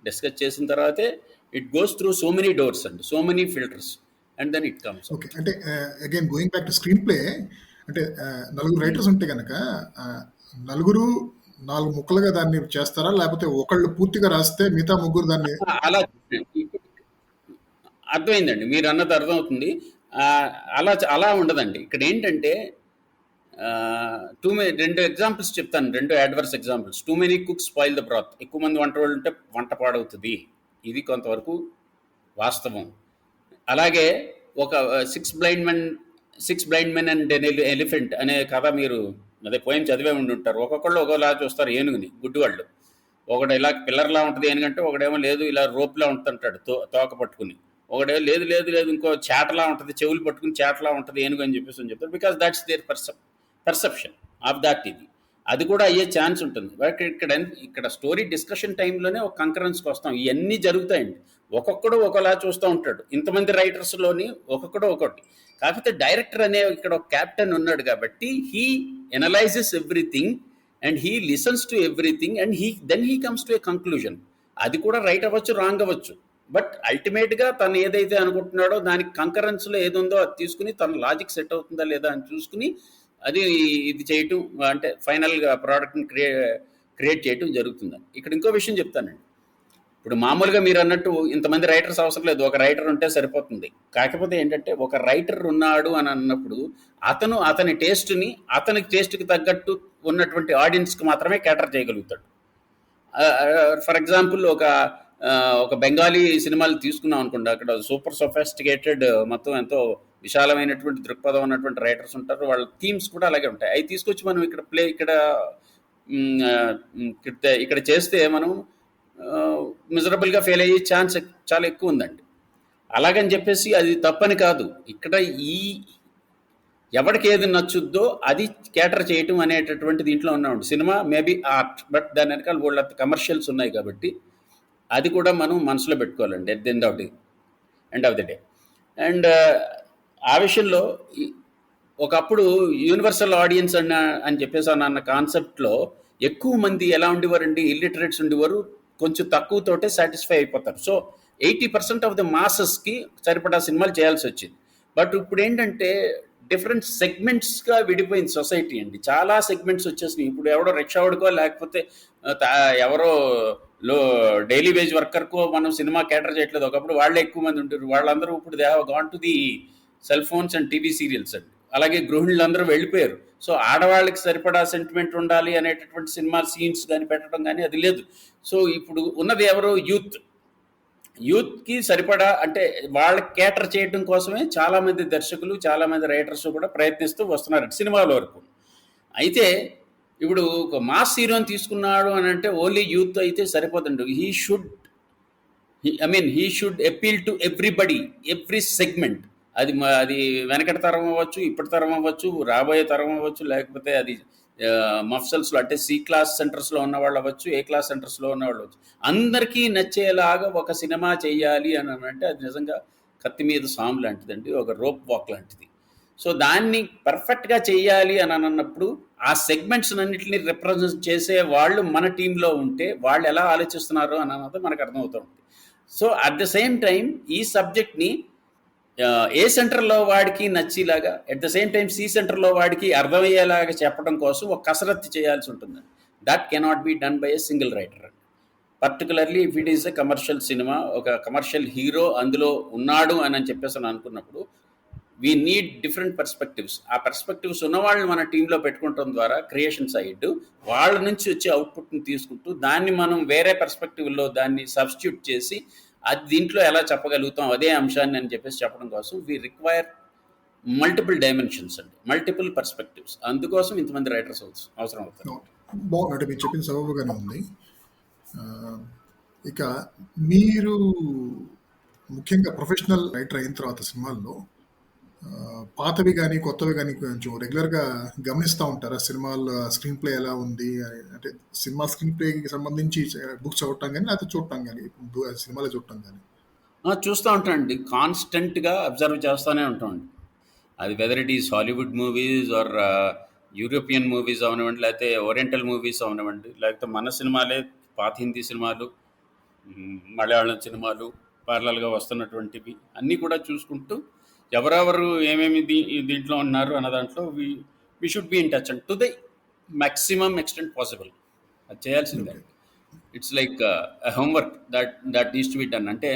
డిస్కస్ చేసిన తర్వాతే it goes through so many doors అండి, so many filters and then it comes. Okay, అంటే again going back to screenplay, అంటే నలుగురు రైటర్స్ ఉంటే కనుక నలుగురు 4 ముక్కలుగా దాన్ని చేస్తారా, లేకపోతే ఒకళ్ళు పూర్తిగా రాస్తే మిగతా ముగ్గురు దాన్ని అలా అర్థమైందండి, మీరు అన్నది అర్థమవుతుంది. అలా ఉండదండి. ఇక్కడ ఏంటంటే 2 ఎగ్జాంపుల్స్ చెప్తాను, 2 adverse examples. Too many cooks spoil the బ్రాత్. ఎక్కువ మంది వంట వాళ్ళు ఉంటే వంట పాడవుతుంది, ఇది కొంతవరకు వాస్తవం. అలాగే ఒక six blind men and elephant అనే కథ మీరు అదే పోయిన చదివే ఉండి ఉంటారు. ఒక్కొక్కళ్ళు ఒకలా చూస్తారు ఏనుగుని, గుడ్డివాళ్ళు. ఒకడు ఇలా పిల్లర్లా ఉంటుంది ఏనుగంటే, ఒకడేమో లేదు ఇలా రోప్లా ఉంటుంటాడు తోక పట్టుకుని. ఒకడే లేదు లేదు లేదు ఇంకో చాటలా ఉంటుంది, చెవులు పట్టుకుని చాటలా ఉంటుంది ఏనుగు అని చెప్పేసి చెప్తారు. Because that's their perception of that. ఇది అది కూడా అయ్యే ఛాన్స్ ఉంటుంది. బట్ ఇక్కడ స్టోరీ డిస్కషన్ టైంలోనే ఒక కంకరెన్స్కి వస్తాం. ఇవన్నీ జరుగుతాయండి. ఒక్కొక్కడు ఒకలా చూస్తూ ఉంటాడు. ఇంతమంది రైటర్స్లోని ఒక్కొక్కడు ఒకటి. కాకపోతే డైరెక్టర్ అనే ఇక్కడ ఒక క్యాప్టెన్ ఉన్నాడు కాబట్టి he analyses everything and he listens to everything and then he comes to a conclusion. అది కూడా రైట్ అవ్వచ్చు, రాంగ్ అవ్వచ్చు. బట్ అల్టిమేట్గా తను ఏదైతే అనుకుంటున్నాడో దానికి కంకరెన్స్లో ఏది ఉందో అది తీసుకుని తన లాజిక్ సెట్ అవుతుందా లేదా అని చూసుకుని అది ఇది చేయటం, అంటే ఫైనల్గా ప్రోడక్ట్ని క్రియేట్ చేయటం జరుగుతుందని. ఇక్కడ ఇంకో విషయం చెప్తానండి. ఇప్పుడు మామూలుగా మీరు అన్నట్టు ఇంతమంది రైటర్స్ అవసరం లేదు, ఒక రైటర్ ఉంటే సరిపోతుంది. కాకపోతే ఏంటంటే ఒక రైటర్ ఉన్నాడు అని అన్నప్పుడు అతని టేస్ట్ని అతని టేస్ట్కి తగ్గట్టు ఉన్నటువంటి ఆడియన్స్కి మాత్రమే క్యాటర్ చేయగలుగుతాడు. ఫర్ ఎగ్జాంపుల్ ఒక బెంగాలీ సినిమాలు తీసుకున్నాం అనుకోండి, అక్కడ సూపర్ సొఫిస్టికేటెడ్ మొత్తం ఎంతో విశాలమైనటువంటి దృక్పథం ఉన్నటువంటి రైటర్స్ ఉంటారు. వాళ్ళ థీమ్స్ కూడా అలాగే ఉంటాయి. అవి తీసుకొచ్చి మనం ఇక్కడ చేస్తే మనం మిజరబుల్గా ఫెయిల్ అయ్యే ఛాన్స్ చాలా ఎక్కువ ఉందండి. అలాగని చెప్పేసి అది తప్పని కాదు. ఇక్కడ ఎవరికి ఏది నచ్చుద్దో అది క్యాటర్ చేయటం అనేటటువంటి దీంట్లో ఉన్నామండి. సినిమా మేబీ ఆర్ట్, బట్ దాని వెనకాల వాళ్ళ కమర్షియల్స్ ఉన్నాయి కాబట్టి అది కూడా మనం మనసులో పెట్టుకోవాలండి at the end of the day. And ఆ విషయంలో ఒకప్పుడు యూనివర్సల్ ఆడియన్స్ అని చెప్పేసి అన్న కాన్సెప్ట్లో ఎక్కువ మంది ఎలా ఉండేవారండి, ఇల్లిటరేట్స్ ఉండేవారు. కొంచెం తక్కువతోటే సాటిస్ఫై అయిపోతారు. సో 80% ఆఫ్ ద మాసెస్కి సరిపడా సినిమాలు చేయాల్సి వచ్చింది. బట్ ఇప్పుడు ఏంటంటే డిఫరెంట్ సెగ్మెంట్స్గా విడిపోయింది సొసైటీ అండి. చాలా సెగ్మెంట్స్ వచ్చేసినాయి. ఇప్పుడు ఎవడో రిక్షావాడికో లేకపోతే ఎవరో డైలీ వేజ్ వర్కర్కో మనం సినిమా క్యాటర్ చేయట్లేదు. ఒకప్పుడు వాళ్ళే ఎక్కువ మంది ఉంటారు. వాళ్ళందరూ ఇప్పుడు they have gone to the cell phones and TV serials అండి. అలాగే గృహిణులందరూ వెళ్ళిపోయారు. సో ఆడవాళ్ళకి సరిపడా సెంటిమెంట్ ఉండాలి అనేటటువంటి సినిమా సీన్స్ కానీ పెట్టడం కానీ అది లేదు. సో ఇప్పుడు ఉన్నది ఎవరు, యూత్కి సరిపడా, అంటే వాళ్ళకి కేటర్ చేయడం కోసమే చాలామంది దర్శకులు, చాలామంది రైటర్స్ కూడా ప్రయత్నిస్తూ వస్తున్నారు సినిమాల వరకు. అయితే ఇప్పుడు ఒక మాస్ హీరోని తీసుకున్నాడు అని అంటే ఓన్లీ యూత్ అయితే సరిపోతుంది. He should appeal to everybody, every segment. అది వెనకటి తరం అవ్వచ్చు, ఇప్పటి తరం అవ్వచ్చు, రాబోయే తరం అవ్వచ్చు, లేకపోతే అది మఫ్సల్స్లో అంటే సి క్లాస్ సెంటర్స్లో ఉన్నవాళ్ళు అవ్వచ్చు, ఏ క్లాస్ సెంటర్స్లో ఉన్నవాళ్ళు అవ్వచ్చు. అందరికీ నచ్చేలాగా ఒక సినిమా చేయాలి అని అంటే అది నిజంగా కత్తి మీద సాము లాంటిదండి, ఒక రోప్ వాక్ లాంటిది. సో దాన్ని పర్ఫెక్ట్గా చేయాలి అని అన్నప్పుడు ఆ సెగ్మెంట్స్ అన్నింటినీ రిప్రజెంట్ చేసే వాళ్ళు మన టీంలో ఉంటే వాళ్ళు ఎలా ఆలోచిస్తున్నారు అని అన్నది మనకు అర్థమవుతుంది. So at the same time ఈ సబ్జెక్ట్ని ఏ సెంటర్లో వాడికి నచ్చేలాగా, at the same time C సెంటర్లో వాడికి అర్థమయ్యేలాగా చెప్పడం కోసం ఒక కసరత్తు చేయాల్సి ఉంటుంది. That cannot be done by a single writer. Particularly if it is a commercial cinema, ఒక కమర్షియల్ హీరో అందులో ఉన్నాడు అని చెప్పేసి అనుకున్నప్పుడు వీ నీడ్ డిఫరెంట్ పర్స్పెక్టివ్స్. ఆ పర్స్పెక్టివ్స్ ఉన్నవాళ్ళని మన టీంలో పెట్టుకోవడం ద్వారా క్రియేషన్ సైడ్ వాళ్ళ నుంచి వచ్చే అవుట్పుట్ని తీసుకుంటూ దాన్ని మనం వేరే పర్స్పెక్టివ్లో దాన్ని సబ్స్టిట్యూట్ చేసి అది దీంట్లో ఎలా చెప్పగలుగుతాం అదే అంశాన్ని అని చెప్పేసి చెప్పడం కోసం వీ రిక్వైర్ మల్టిపుల్ డైమెన్షన్స్ అండి, మల్టిపుల్ పర్స్పెక్టివ్స్. అందుకోసం ఇంతమంది రైటర్స్ అవసరం అవుతారు. బాగుందంటే మీరు చెప్పింది సబబుగానే ఉంది. ఇక మీరు ముఖ్యంగా ప్రొఫెషనల్ రైటర్ అయిన తర్వాత సినిమాల్లో పాతవి కానీ కొత్తవి కానీ కొంచెం రెగ్యులర్గా గమనిస్తూ ఉంటారా? సినిమాల్లో స్క్రీన్ ప్లే ఎలా ఉంది అంటే సినిమా స్క్రీన్ ప్లేకి సంబంధించి బుక్స్ చదవటం కానీ లేకపోతే చూడటం కానీ సినిమాలో చూడటం కానీ చూస్తూ ఉంటానండి. కాన్స్టెంట్గా అబ్జర్వ్ చేస్తూనే ఉంటామండి. అది whether it is Hollywood movies or European movies అవనివ్వండి, లేకపోతే ఓరియంటల్ మూవీస్ అవనివ్వండి, లేకపోతే మన సినిమాలే పాత హిందీ సినిమాలు, మలయాళం సినిమాలు, పార్లల్గా వస్తున్నటువంటివి అన్నీ కూడా చూసుకుంటూ ఎవరెవరు ఏమేమి దీంట్లో ఉన్నారు అన్న దాంట్లో we should be in touch and to the maximum extent possible. అది చేయాల్సిందే. It's like homework that needs to be done. అంటే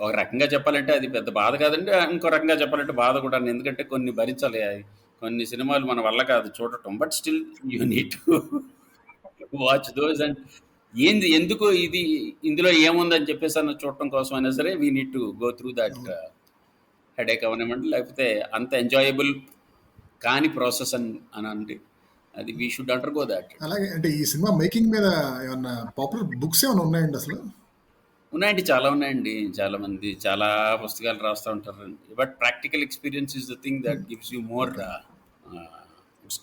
ఒక రకంగా చెప్పాలంటే అది పెద్ద బాధ కాదండి, ఇంకో రకంగా చెప్పాలంటే బాధ కూడా. ఎందుకంటే కొన్ని భరించాలి, కొన్ని సినిమాలు మన వల్ల కాదు చూడటం. But still you need to watch those. And ఎందుకు ఇది ఇందులో ఏముందని చెప్పేసి అన్న చూడటం కోసం అయినా సరే we need to go through that headache అవనివ్వండి, లేకపోతే అంత ఎంజాయబుల్ కాని ప్రాసెస్ అనండి, అది వీ షుడ్ అండర్గో దాట్. అలాగే అంటే ఈ సినిమా మేకింగ్ మీద ఏమన్నా పాపులర్ బుక్స్ ఏమైనా ఉన్నాయండి అసలు? ఉన్నాయండి. చాలా ఉన్నాయండి. చాలామంది చాలా పుస్తకాలు రాస్తా ఉంటారండి. But practical experience is the thing that gives you more okay. It's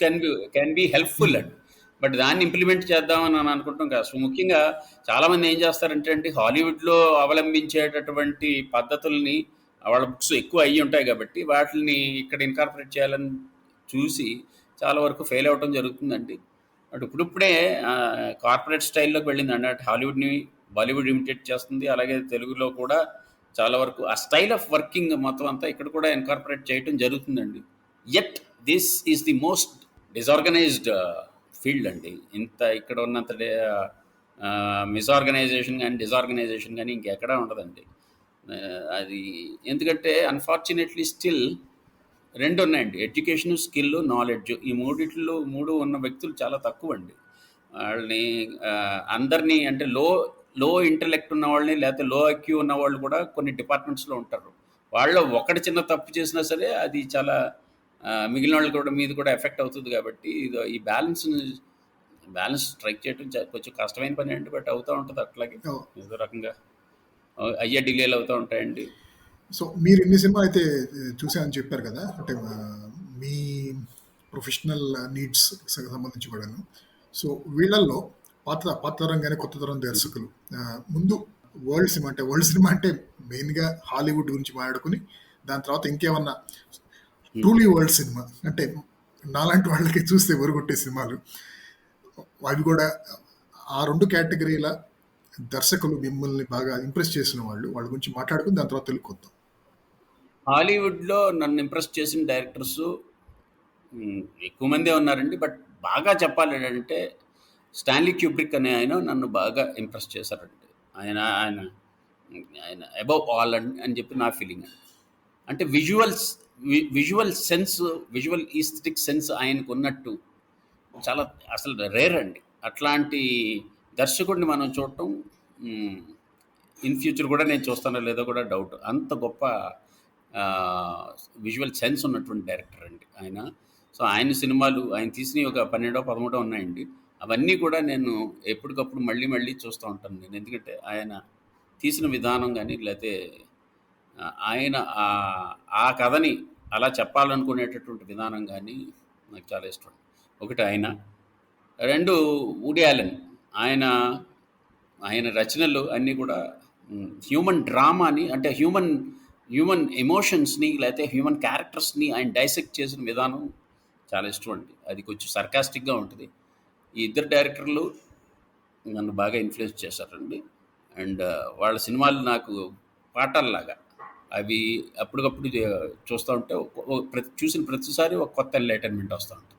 can be helpful అండి. బట్ దాన్ని ఇంప్లిమెంట్ చేద్దామని అని అనుకుంటాం కష్టం. ముఖ్యంగా చాలామంది ఏం చేస్తారంటే అండి, హాలీవుడ్‌లో అవలంబించేటటువంటి పద్ధతుల్ని వాళ్ళ బుక్స్ ఎక్కువ అయ్యి ఉంటాయి కాబట్టి, వాటిల్ని ఇక్కడ ఇన్కార్పొరేట్ చేయాలని చూసి చాలా వరకు ఫెయిల్ అవ్వటం జరుగుతుందండి. అటు ఇప్పుడిప్పుడే కార్పొరేట్ స్టైల్‌లోకి వెళ్ళిందండి. అటు హాలీవుడ్‌ని బాలీవుడ్ ఇమిటేట్ చేస్తుంది. అలాగే తెలుగులో కూడా చాలా వరకు ఆ స్టైల్ ఆఫ్ వర్కింగ్ మొత్తం అంతా ఇక్కడ కూడా ఇన్కార్పొరేట్ చేయటం జరుగుతుందండి. Yet this is the most disorganised field అండి. ఇంత ఇక్కడ ఉన్నంత మిస్ఆర్గనైజేషన్ గానీ, డిసార్గనైజేషన్ గానీ ఇంకెక్కడా ఉండదండి. అది ఎందుకంటే అన్‌ఫార్చునేట్‌లీ స్టిల్ 2 ఉన్నాయండి. ఎడ్యుకేషను, స్కిల్లు, నాలెడ్జు. ఈ మూడిట్లో 3 ఉన్న వ్యక్తులు చాలా తక్కువండి. వాళ్ళని అందరిని అంటే లో ఇంటలెక్ట్ ఉన్నవాళ్ళని, లేతే లో ఐక్యూ ఉన్నవాళ్ళు కూడా కొన్ని డిపార్ట్మెంట్స్‌లో ఉంటారు. వాళ్ళలో ఒకడు చిన్న తప్పు చేసినా సరే అది చాలా మిగిలిన వాళ్ళ కూడా మీద కూడా ఎఫెక్ట్ అవుతుంది కాబట్టి, బ్యాలెన్స్ స్ట్రైక్ చేయడం కొంచెం కష్టమైన పనే అండి. బట్ అవుతా ఉంటది అట్లాగే. ఓహ్! ఏదో రకంగా అయ్యే డిలేలు అవుతా ఉంటాయండి. సో, మీరు ఇన్ని సినిమాలైతే చూసానని చెప్పారు కదా! అంటే మీ ప్రొఫెషనల్ నీడ్స్ సంబంధించి కూడాను. సో, వీళ్ళల్లో పాత తరం గాని, కొత్త తరం దర్శకులు ముందు వరల్డ్ సినిమా అంటే మెయిన్‌గా హాలీవుడ్ గురించి మాట్లాడుకొని, దాని తర్వాత ఇంకేమన్నా హ్మ్. ట్రూలీ వరల్డ్ సినిమా అంటే నాలాంటి వాళ్ళకి చూస్తే బోరుగొట్టే సినిమాలు అవి కూడా ఆ 2 కేటగిరీల దర్శకులు మిమ్మల్ని బాగా ఇంప్రెస్ చేసిన వాళ్ళ గురించి మాట్లాడుకొని దాని తర్వాత తెలుగుకొద్దాం. హాలీవుడ్‌లో నన్ను ఇంప్రెస్ చేసిన డైరెక్టర్సు ఎక్కువ మందే ఉన్నారండి. బట్ బాగా చెప్పాలంటే స్టాన్లీ క్యూబ్రిక్ అనే ఆయన నన్ను బాగా ఇంప్రెస్ చేశారండి. ఆయన ఆయన ఆయన అబోవ్ ఆల్ అని చెప్పి నా ఫీలింగ్ అండి. అంటే visual sense, visual aesthetic sense ఆయనకున్నట్టు చాలా అసలు రేర్ అండి. అట్లాంటి దర్శకుడిని మనం చూడటం హ్మ్, ఇన్ ఫ్యూచర్ కూడా నేను చూస్తానో లేదో కూడా డౌట్. అంత గొప్ప విజువల్ సెన్స్ ఉన్నటువంటి డైరెక్టర్ అండి ఆయన. సో, ఆయన సినిమాలు ఆయన తీసినవి ఒక 12, 13 ఉన్నాయండి. అవన్నీ కూడా నేను ఎప్పటికప్పుడు మళ్ళీ, మళ్ళీ చూస్తూ ఉంటాను నేను. ఎందుకంటే ఆయన తీసిన విధానం గాని, లేతే ఆయన ఆ కథని అలా చెప్పాలనుకునేటటువంటి విధానం గాని నాకు చాలా ఇష్టం. ఒకటి ఆయన. 2 వుడీ ఆలెన్. ఆయన ఆయన రచనలు అన్నీ కూడా హ్యూమన్ డ్రామాని అంటే హ్యూమన్ హ్యూమన్ ఎమోషన్స్‌ని లేతే హ్యూమన్ క్యారెక్టర్స్‌ని ఆయన డైసెక్ట్ చేసిన విధానం చాలా ఇష్టం అండి. అది కొంచెం సర్కాస్టిక్‌గా ఉంటది. ఈ ఇద్దరు డైరెక్టర్లు నన్ను బాగా ఇన్‌ఫ్లూయెన్స్ చేశారండి. అండ్ వాళ్ళ సినిమాలు నాకు పాఠాల్లాగా. అవి అప్పటికప్పుడు చూస్తా ఉంటే చూసిన ప్రతిసారి ఒక కొత్త ఎంలైటన్‌మెంట్ వస్తా ఉంటుంది.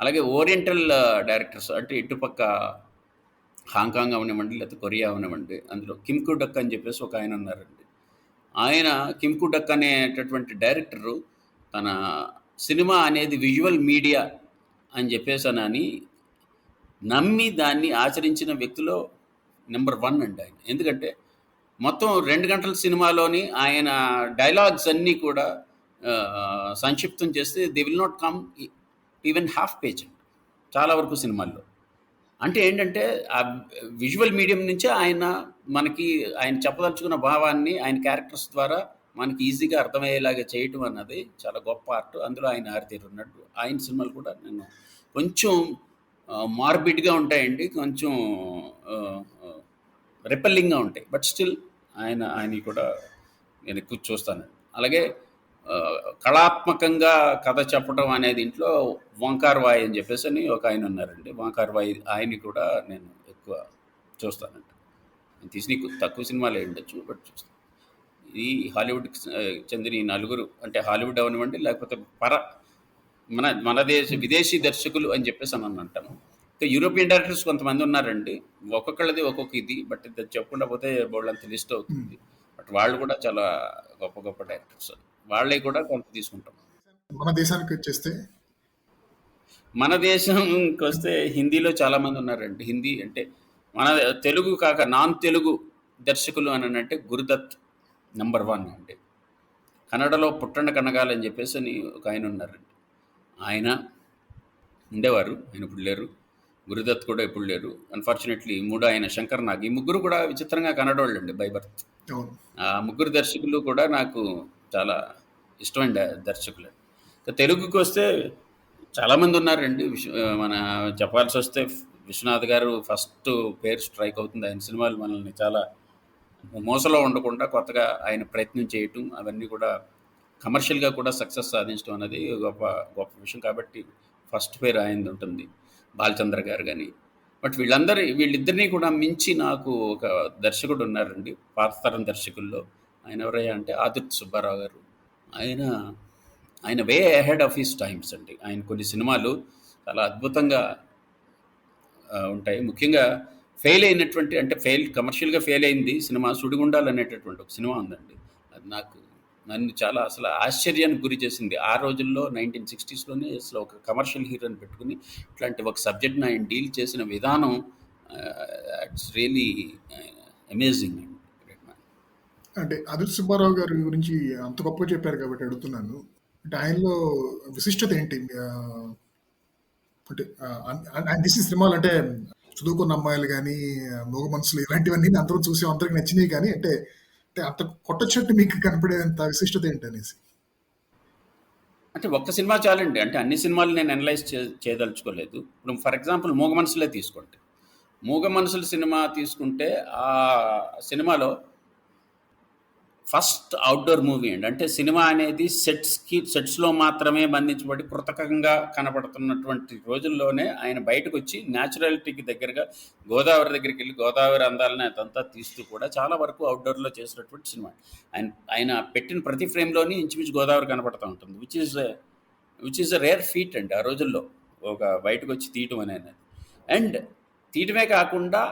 అలాగే ఓరియంటల్ డైరెక్టర్స్ అంటే ఇటుపక్క హాంకాంగ్ అవనివ్వండి, లేకపోతే కొరియా అవనివ్వండి, అందులో కిమ్ కుడక్ అని చెప్పేసి ఒక ఆయన ఉన్నారండి. ఆయన కిమ్ కుడక్ అనేటటువంటి డైరెక్టరు తన సినిమా అనేది విజువల్ మీడియా అని చెప్పేసనని నమ్మి దాన్ని ఆచరించిన వ్యక్తిలో నంబర్ 1 అండి ఆయన. ఎందుకంటే మొత్తం 2 గంటల సినిమాలోని ఆయన డైలాగ్స్ అన్నీ కూడా సంక్షిప్తం చేస్తే they will not come even half page అండి చాలా వరకు సినిమాల్లో. అంటే ఏంటంటే ఆ విజువల్ మీడియం నుంచే ఆయన చెప్పదలుచుకున్న భావాన్ని ఆయన క్యారెక్టర్స్ ద్వారా మనకి ఈజీగా అర్థమయ్యేలాగా చేయటం అన్నది చాలా గొప్ప ఆర్ట్. అందులో ఆయన ఆరితేరున్నట్టు. ఆయన సినిమాలు కూడా నేను కొంచెం మార్బిడ్‌గా ఉంటాయండి. కొంచెం ఆహ్, ఆహ్, రిపెల్లింగ్‌గా ఉంటాయి. బట్ స్టిల్ ఆయనయి కూడా నేను ఎక్కువ చూస్తానండి. అలాగే కళాత్మకంగా కథ చెప్పడం అనే దీంట్లో 'ఓంకార్ వాయ్' అని చెప్పేసని ఒక ఆయన ఉన్నారండి. 'ఓంకార్ వాయ్' ఆయన్ని కూడా నేను ఎక్కువ చూస్తానండి. ఆయన తీసినయి తక్కువ సినిమాలే ఉండొచ్చు. బట్ చూస్తాను. ఈ హాలీవుడ్‌కి చెందిన ఈ నలుగురు అంటే హాలీవుడ్ అవ్వనివ్వండి, లేకపోతే మన విదేశీ దర్శకులు అని చెప్పేసని అంటాను. ఇంకా యూరోపియన్ డైరెక్టర్స్ కొంతమంది ఉన్నారండి. ఒక్కొక్కళ్ళది ఒక్కొక్క ఇది. బట్ ఇది చెప్పుకుంటా పోతే బోలెడంత లిస్ట్ హ్మ్. అవుతుంది. బట్ వాళ్ళు కూడా చాలా గొప్ప గొప్ప డైరెక్టర్స్. వాళ్ళయి కూడా కొంత తీసుకుంటాం. మన దేశానికొచ్చేస్తే మన దేశంకొస్తే హిందీలో చాలామంది ఉన్నారండి. హిందీ అంటే మన తెలుగు కాక నాన్ తెలుగు దర్శకులు అననంటే 'గురుదత్' నంబర్ 1 అండి. కన్నడలో 'పుట్టండ కనగాలు' అని చెప్పేసని ఒక ఆయన ఉన్నారండి. ఆయన ఉండేవారు. ఆయన ఇప్పుడు లేరు. గురుదత్ కూడా ఇప్పుడు లేరు. అన్ఫార్చునేట్లీ మూడో ఆయన శంకర్ నాగ్. ఈ ముగ్గురు కూడా విచిత్రంగా కన్నడోళ్ళండి బై బర్త్. అవును. ఆ ముగ్గురు దర్శకులు కూడా నాకు చాలా ఇష్టమైన దర్శకులు. ఇక తెలుగుకి వస్తే చాలామంది ఉన్నారండి. మన చెప్పాల్సి వస్తే విశ్వనాథ్ గారు ఫస్ట్ పేరు స్ట్రైక్ అవుతుంది. ఆయన సినిమాలు మనల్ని చాలా మోసలో ఉండకుండా కొత్తగా ఆయన ప్రయత్నం చేయటం, అవన్నీ కూడా కమర్షియల్గా కూడా సక్సెస్ సాధించడం అనేది గొప్ప గొప్ప విషయం. కాబట్టి ఫస్ట్ పేరు ఆయనది ఉంటుంది, బాలచంద్ర గారు కానీ. బట్ వీళ్ళిద్దరినీ కూడా మించి నాకు ఒక దర్శకుడు ఉన్నారండి పాత తరం దర్శకుల్లో. ఆయన ఎవరయ్యా అంటే ఆదిత్య సుబ్బారావు గారు. ఆయన ఆయన వే అహెడ్ ఆఫ్ హిస్ టైమ్స్ అండి. ఆయన కొన్ని సినిమాలు చాలా అద్భుతంగా ఉంటాయి. ముఖ్యంగా ఫెయిల్ అయినటువంటి, అంటే కమర్షియల్గా ఫెయిల్ అయింది సినిమా సుడిగుండాలు అనేటటువంటి ఒక సినిమా ఉందండి. అది నన్ను చాలా అసలు ఆశ్చర్యానికి గురి చేసింది. ఆ రోజుల్లో 1960స్లోనే అసలు ఒక కమర్షియల్ హీరోని పెట్టుకుని ఇట్లాంటి ఒక సబ్జెక్ట్ని ఆయన డీల్ చేసిన విధానం ఇట్స్ రియలీ అమేజింగ్ అండి. అంటే ఆదిత్య సుబ్బారావు గారి గురించి అంత గొప్ప చెప్పారు కాబట్టి అడుగుతున్నాను. అంటే ఆయనలో విశిష్టత ఏంటి? అంటే ఆయన తీసిన సినిమాలు అంటే చదువుకున్న అమ్మాయిలు కానీ, మగ మనసులు ఇలాంటివన్నీ అందరూ చూసి అందరికి నచ్చినాయి. కానీ అంటే అంత కొట్టొచ్చినట్టు మీకు కనపడేంత విశిష్టత ఏంటి అనేసి? అంటే ఒక్క సినిమా చాలండి. అంటే అన్ని సినిమాలు నేను అనలైజ్ చేయదలుచుకోలేదు. ఇప్పుడు ఫర్ ఎగ్జాంపుల్ మూగ మనసులే తీసుకోండి. మూగ మనసుల సినిమా తీసుకుంటే ఆ సినిమాలో ఫస్ట్ అవుట్డోర్ మూవీ అండి. అంటే సినిమా అనేది సెట్స్లో మాత్రమే బంధించబడి కృతకంగా కనపడుతున్నటువంటి రోజుల్లోనే ఆయన బయటకు వచ్చి న్యాచురాలిటీకి దగ్గరగా గోదావరి దగ్గరికి వెళ్ళి గోదావరి అందాలని అదంతా తీస్తూ కూడా చాలా వరకు అవుట్డోర్లో చేసినటువంటి సినిమా. ఆయన పెట్టిన ప్రతి ఫ్రేమ్లోని ఇంచుమించు గోదావరి కనపడుతూ ఉంటుంది. Which is a rare feet అండి ఆ రోజుల్లో, ఒక బయటకు వచ్చి తీయటం అనేది. అండ్ తీయటమే కాకుండా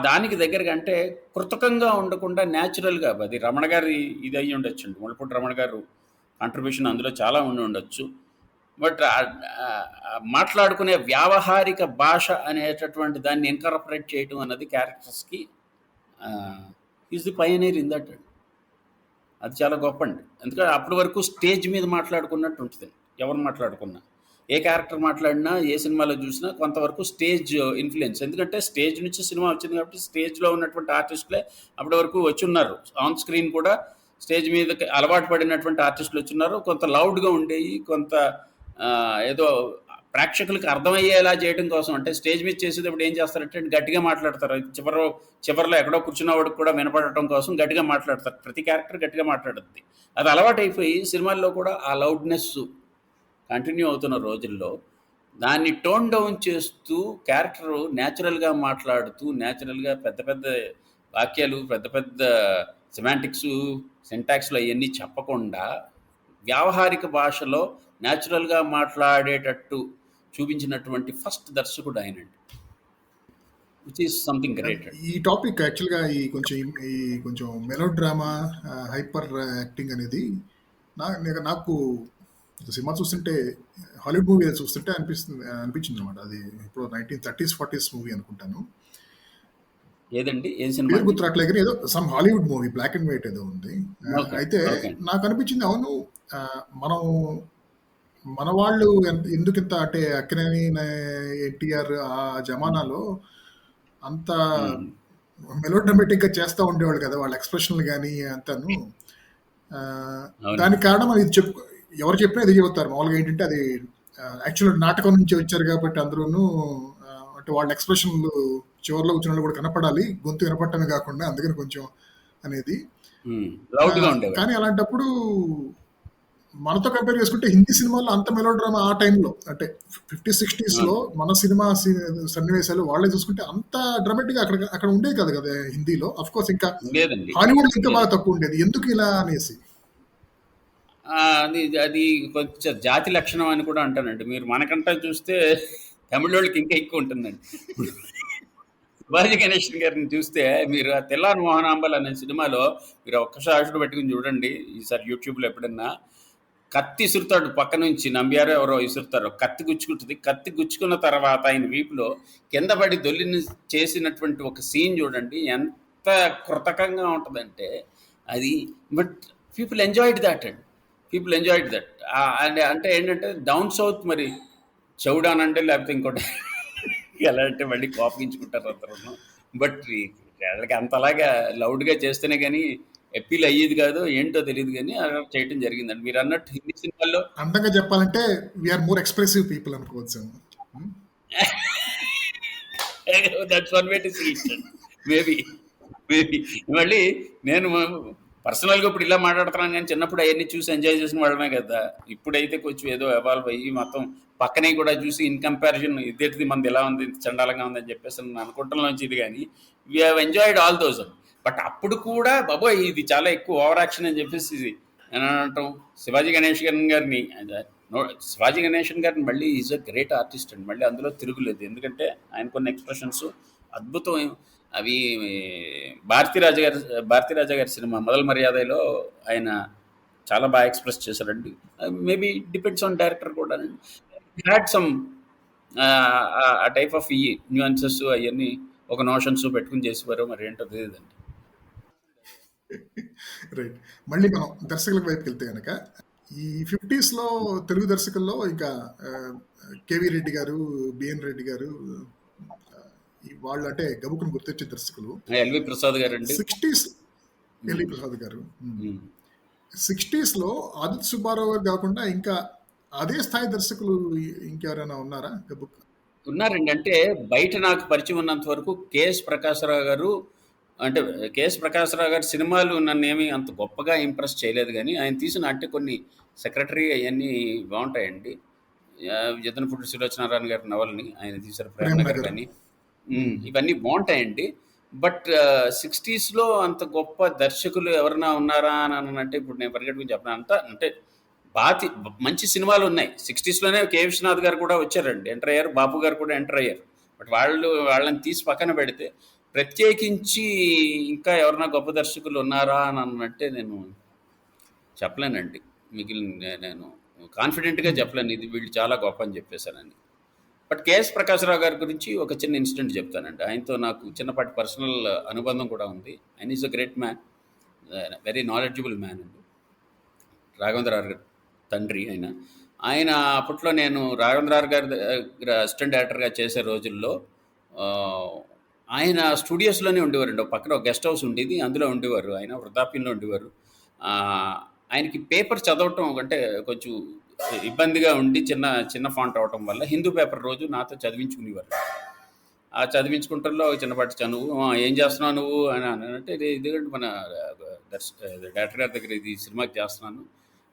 దానికి దగ్గరగా అంటే కృతకంగా ఉండకుండా న్యాచురల్గా, అది రమణ గారి ఇది అయ్యి ఉండొచ్చండి. ముళ్ళపూడి రమణ గారు కాంట్రిబ్యూషన్ అందులో చాలా ఉండొచ్చు. బట్ మాట్లాడుకునే వ్యావహారిక భాష అనేటటువంటి దాన్ని ఇన్కార్పొరేట్ చేయటం అన్నది క్యారెక్టర్స్కి is the pioneer in that అండి. అది చాలా గొప్ప అండి. ఎందుకంటే అప్పటి వరకు స్టేజ్ మీద మాట్లాడుకున్నట్టు ఉంటుంది. ఎవరు మాట్లాడుకున్నా, ఏ క్యారెక్టర్ మాట్లాడినా, ఏ సినిమాలో చూసినా కొంతవరకు స్టేజ్ ఇన్ఫ్లుయెన్స్. ఎందుకంటే స్టేజ్ నుంచి సినిమా వచ్చింది కాబట్టి స్టేజ్లో ఉన్నటువంటి ఆర్టిస్టులే అప్పటి వరకు వచ్చి ఉన్నారు. ఆన్ స్క్రీన్ కూడా స్టేజ్ మీద అలవాటు పడినటువంటి ఆర్టిస్టులు వచ్చి ఉన్నారు. కొంత లౌడ్గా ఉండేవి, కొంత ఏదో ప్రేక్షకులకు అర్థమయ్యేలా చేయడం కోసం. అంటే స్టేజ్ మీద చేసేటప్పుడు ఏం చేస్తారంటే గట్టిగా మాట్లాడతారు. చివరిలో ఎక్కడో కూర్చున్నవాడికి కూడా వినపడటం కోసం గట్టిగా మాట్లాడతారు. ప్రతి క్యారెక్టర్ గట్టిగా మాట్లాడుతుంది. అది అలవాటు అయిపోయి సినిమాల్లో కూడా ఆ లౌడ్నెస్ కంటిన్యూ అవుతున్న రోజుల్లో దాన్ని టోన్ డౌన్ చేస్తూ క్యారెక్టర్ న్యాచురల్గా మాట్లాడుతూ, న్యాచురల్గా పెద్ద పెద్ద వాక్యాలు, పెద్ద పెద్ద సెమాంటిక్స్, సింటాక్స్లు అవన్నీ చెప్పకుండా వ్యావహారిక భాషలో న్యాచురల్గా మాట్లాడేటట్టు చూపించినటువంటి ఫస్ట్ దర్శకుడు ఆయనండి. Which is something great. ఈ టాపిక్ యాక్చువల్గా ఈ కొంచెం మెలో డ్రామా, హైపర్ యాక్టింగ్ అనేది నాకు సినిమా చూస్తుంటే, హాలీవుడ్ మూవీ చూస్తుంటే అనిపించింది అనమాట. అది ఇప్పుడు 1930s 40s మూవీ అనుకుంటాను. ఏదండి? ఏ సినిమా? పేరు గుర్తురాట్లేదు కానీ ఏదో some Hollywood movie, black and white ఏదో ఉంది. అయితే నాకు అనిపించింది, అవును మన వాళ్ళు ఎందుకింత అంటే అక్కినేని, ఎన్టీఆర్ ఆ జమానాలో అంత మెలోడ్రామాటిక్గా చేస్తూ ఉండేవాళ్ళు కదా వాళ్ళ ఎక్స్ప్రెషన్లు కానీ అంతాను. దానికి కారణం అది ఎవరు చెప్పినా అది చెబుతారు. మామూలుగా ఏంటంటే అది యాక్చువల్ నాటకం నుంచి వచ్చారు కాబట్టి అందరూను అంటే వాళ్ళ ఎక్స్ప్రెషన్లు చివరిలో వచ్చిన కూడా కనపడాలి, గొంతు వినపడటమే కాకుండా, అందుకని కొంచెం అనేది. కానీ అలాంటప్పుడు మనతో కంపేర్ చేసుకుంటే హిందీ సినిమాల్లో అంత మెలోడ్రామా ఆ టైంలో అంటే 50s 60sలో మన సినిమా సన్నివేశాలు వాళ్ళే చూసుకుంటే అంత డ్రామాటిక్గా అక్కడ ఉండేది కదా హిందీలో. అఫ్ కోర్స్ ఇంకా హాలీవుడ్ ఇంకా బాగా తక్కువ ఉండేది. ఎందుకు ఇలా అనేసి అది కొంచెం జాతి లక్షణం అని కూడా అంటానండి. మీరు మనకంటా చూస్తే తమిళోళ్ళకి ఇంకా ఎక్కువ ఉంటుందండి. శివాజీ గణేషన్ గారిని చూస్తే మీరు ఆ తెల్లారి మోహనాంబల్ అనే సినిమాలో మీరు ఒక్కసారి పెట్టుకుని చూడండి ఈసారి యూట్యూబ్లో ఎప్పుడన్నా. కత్తి ఇసురుతాడు పక్క నుంచి, నంబ్యారో ఎవరో ఇసురుతారు, కత్తి గుచ్చుకుంటుంది. కత్తి గుచ్చుకున్న తర్వాత ఆయన వీపులో కింద పడి దొల్లిని చేసినటువంటి ఒక సీన్ చూడండి, ఎంత కృతకంగా ఉంటుందంటే అది. But people enjoyed that and అంటే ఏంటంటే డౌన్ సౌత్ మరి చౌడానంటే లేకపోతే ఇంకోటి ఎలా అంటే మళ్ళీ కోపగించుకుంటారు అందరూ. బట్ వాళ్ళకి అంతలాగా లౌడ్గా చేస్తేనే కానీ అప్పీల్ అయ్యేది కాదు, ఏంటో తెలియదు కానీ అలా చేయటం జరిగిందండి. మీరు అన్నట్టు హిందీ సినిమాల్లో అందంగా చెప్పాలంటే వీఆర్ మోర్ ఎక్స్ప్రెసివ్ పీపుల్ అనుకోవచ్చు. That's one way to see it. Maybe maybe మళ్ళీ నేను పర్సనల్గా ఇప్పుడు ఇలా మాట్లాడుతున్నాను కానీ చిన్నప్పుడు అవన్నీ చూసి ఎంజాయ్ చేసిన వాళ్ళమే కదా. ఇప్పుడైతే కొంచెం ఏదో ఎవాల్వ్ అయ్యి మొత్తం పక్కనే కూడా చూసి ఇన్ కంపారిజన్ ఇదేంటిది మనది ఎలా ఉంది, చండాలంగా ఉందని చెప్పేసి అనుకుంటున్నాం ఇది. కానీ we have enjoyed all those. But అప్పుడు కూడా బాబోయ్ ఇది చాలా ఎక్కువ ఓవర్ యాక్షన్ అని చెప్పేసి నేను అనటం. శివాజీ గణేషన్ గారిని శివాజీ గణేషన్ గారిని మళ్ళీ ఈజ్ అ గ్రేట్ ఆర్టిస్ట్ అండి. మళ్ళీ అందులో తిరుగులేదు. ఎందుకంటే ఆయన కొన్ని ఎక్స్ప్రెషన్స్ అద్భుతం. అవి భారతీరాజా గారి సినిమా మొదల మర్యాదలో ఆయన చాలా బాగా ఎక్స్ప్రెస్ చేశారండి. మేబీ డిపెండ్స్ ఆన్ డైరెక్టర్ కూడా. హ్యాడ్ సమ్ ఆ టైప్ ఆఫ్ ఈ న్యూయాన్సెస్ అవన్నీ ఒక నోషన్స్ పెట్టుకుని చేసేవారు. మరి ఏంటో తెలియదండి. రైట్. మళ్ళీ మనం దర్శకుల వైపుకి వెళ్తే కనుక ఈ 50s లో తెలుగు దర్శకుల్లో ఇంకా కేవీ రెడ్డి గారు, బిఎన్ రెడ్డి గారు, వాళ్ళు అంటే గబుకుని గుర్తొచ్చే దర్శకులు. ఎల్వి ప్రసాద్ గారు అండి. 60s ఎల్వి ప్రసాద్ గారు. 60s లో ఆదిత్య సుబ్బారావు గారు కాకుండా ఇంకా అదే స్థాయి దర్శకులు ఇంకెవరైనా ఉన్నారా గబుక్? ఉన్నారండి. అంటే బయట నాకు పరిచయం ఉన్నంత వరకు కేఎస్ ప్రకాశరావు గారు, అంటే కేఎస్ ప్రకాశరావు గారి సినిమాలు నన్ను ఏమీ అంత గొప్పగా ఇంప్రెస్ చేయలేదు. కానీ ఆయన తీసిన అంటే కొన్ని సెక్రటరీ అవన్నీ బాగుంటాయండి. జతనపూడి సులోచనారాయణ గారి నవల్ని ఆయన తీశారు, ప్రేమనగర్ కానీ ఇవన్నీ బాగుంటాయండి. బట్ 60s అంత గొప్ప దర్శకులు ఎవరైనా ఉన్నారా అని అంటే ఇప్పుడు నేను పరిగెట్టుకుని చెప్పను. అంతా అంటే మంచి సినిమాలు ఉన్నాయి. 60s కే విశ్వనాథ్ గారు కూడా వచ్చారండి, ఎంటర్ అయ్యారు. బాపు గారు కూడా ఎంటర్ అయ్యారు. బట్ వాళ్ళని తీసి పక్కన పెడితే ప్రత్యేకించి ఇంకా ఎవరైనా గొప్ప దర్శకులు ఉన్నారా అని అంటే నేను చెప్పలేనండి. నేను కాన్ఫిడెంట్గా చెప్పలేను ఇది వీళ్ళు చాలా గొప్ప అని చెప్పేశానని. బట్ కేఎస్ ప్రకాశరావు గారి గురించి ఒక చిన్న ఇన్సిడెంట్ చెప్తానండి. ఆయనతో నాకు చిన్నపాటి పర్సనల్ అనుబంధం కూడా ఉంది. ఆయన is a great man, very knowledgeable man అండి. రాఘవేంద్రరావు గారి తండ్రి ఆయన అప్పట్లో నేను రాఘవేంద్రరావు గారి అసిస్టెంట్ డైరెక్టర్గా చేసే రోజుల్లో ఆయన స్టూడియోస్లోనే ఉండేవారండి. ఒక పక్కన ఒక గెస్ట్ హౌస్ ఉండేది, అందులో ఉండేవారు. ఆయన వృద్ధాప్యంలో ఉండేవారు. ఆయనకి పేపర్ చదవటం అంటే కొంచెం ఇబ్బందిగా ఉండి చిన్న చిన్న ఫాంట్ అవటం వల్ల హిందూ పేపర్ రోజు నాతో చదివించుకునేవారు. ఆ చదివించుకుంటాలో చిన్నపాటి చనువు, ఏం చేస్తున్నావు నువ్వు అని అంటే ఇదిగంటే మన డైరెక్టర్ గారి దగ్గర ఇది సినిమాకి చేస్తున్నాను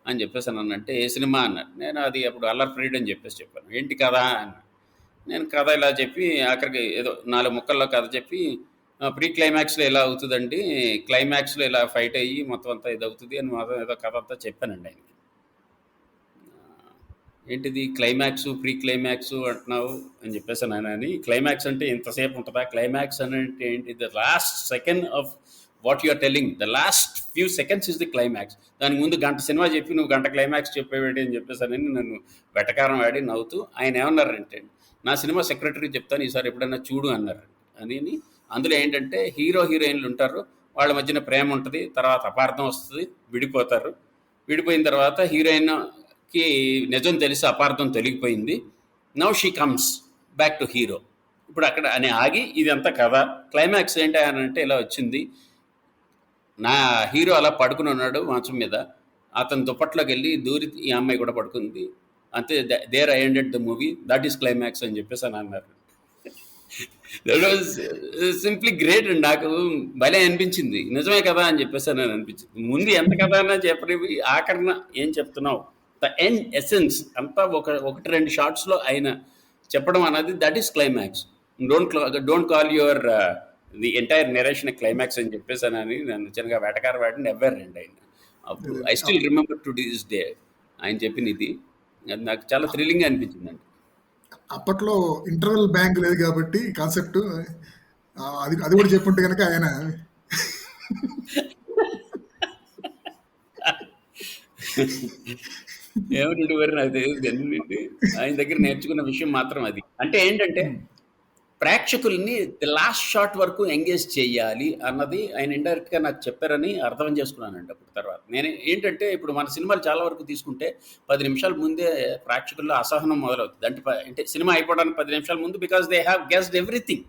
అని చెప్పేసి అన్నానంటే ఏ సినిమా అన్నారు. నేను అది అప్పుడు అల్లర్ ఫ్రీడ్ అని చెప్పాను. ఏంటి కదా అన్న. నేను కథ ఇలా చెప్పి ఆఖరికి ఏదో 4 ముక్కల్లో కథ చెప్పి ప్రీ క్లైమాక్స్లో ఇలా అవుతుందండి, క్లైమాక్స్లో ఇలా ఫైట్ అయ్యి మొత్తం అంతా ఇది అవుతుంది అని మాత్రం ఏదో కథ అంతా చెప్పానండి ఆయనకి. ఏంటిది క్లైమాక్స్ ప్రీ క్లైమాక్స్ అంటున్నావు అని చెప్పేసాను ఆయన. అని క్లైమాక్స్ అంటే ఇంతసేపు ఉంటుందా? క్లైమాక్స్ అని అంటే ఏంటి? The last second of what you're telling, the last few seconds is the climax. దానికి ముందు గంట సినిమా చెప్పి నువ్వు గంట క్లైమాక్స్ చెప్పేవాడి అని చెప్పేసానని నన్ను వెటకారం ఆడి నవ్వుతూ ఆయన ఏమన్నారంటే, నా సినిమా సెక్రటరీ చెప్తాను ఈసారి ఎప్పుడైనా చూడు అన్నారు. అని అందులో ఏంటంటే హీరో హీరోయిన్లు ఉంటారు, వాళ్ళ మధ్యన ప్రేమ ఉంటుంది, తర్వాత అపార్థం వస్తుంది, విడిపోతారు. విడిపోయిన తర్వాత హీరోయిన్కి నిజం తెలిసి అపార్థం తొలగిపోయింది. Now she comes back to hero. ఇప్పుడు అక్కడ అని ఆగి ఇదంతా కథ. క్లైమాక్స్ ఏంటి అని అంటే ఇలా వచ్చింది, నా హీరో అలా పడుకుని ఉన్నాడు మంచం మీద, అతని దుప్పట్లోకి వెళ్ళి దూరి ఈ అమ్మాయి కూడా పడుకుంది, అంతే, there I ended the movie, that is climax అని చెప్పేసి అని అన్నారు. దట్ వాజ్ సింప్లీ గ్రేట్ అండి. నాకు భలే అనిపించింది, నిజమే కదా అని చెప్పేసి అని అనిపించింది. ముందు ఎంత కదా అన్నా చెప్పనివి, ఆఖరణ ఏం చెప్తున్నావు, ద ఎండ్ ఎసెన్స్ అంతా ఒకటి 2 షార్ట్స్లో ఆయన చెప్పడం అన్నది that is climax. Don't call your the entire narration climax అని చెప్పేసి అని నన్ను చిన్నగా వేటకార వాడిని నవ్వారండి ఆయన. అప్పుడు I still remember to this day ఆయన చెప్పిన ఇది. అది నాకు చాలా థ్రిల్లింగ్ అనిపించిందండి. అప్పట్లో ఇంటర్వెల్ బ్యాంక్ లేదు కాబట్టి కాన్సెప్ట్ అది కూడా చెప్పుంటే కనుక ఆయన ఏమిటి మరి నాకు తెలియదు. ఆయన దగ్గర నేర్చుకున్న విషయం మాత్రం అది. అంటే ఏంటంటే ప్రేక్షకుల్ని ది లాస్ట్ షాట్ వరకు ఎంగేజ్ చేయాలి అన్నది ఆయన ఇండైరెక్ట్‌గా నాకు చెప్పారని అర్థం చేసుకున్నానండి అప్పుడు తర్వాత. నేను ఏంటంటే ఇప్పుడు మన సినిమాలు చాలా వరకు తీసుకుంటే 10 నిమిషాల ముందే ప్రేక్షకుల్లో అసహనం మొదలవుతుంది. అంటే సినిమా అయిపోవడానికి 10 నిమిషాల ముందు because they have guessed everything.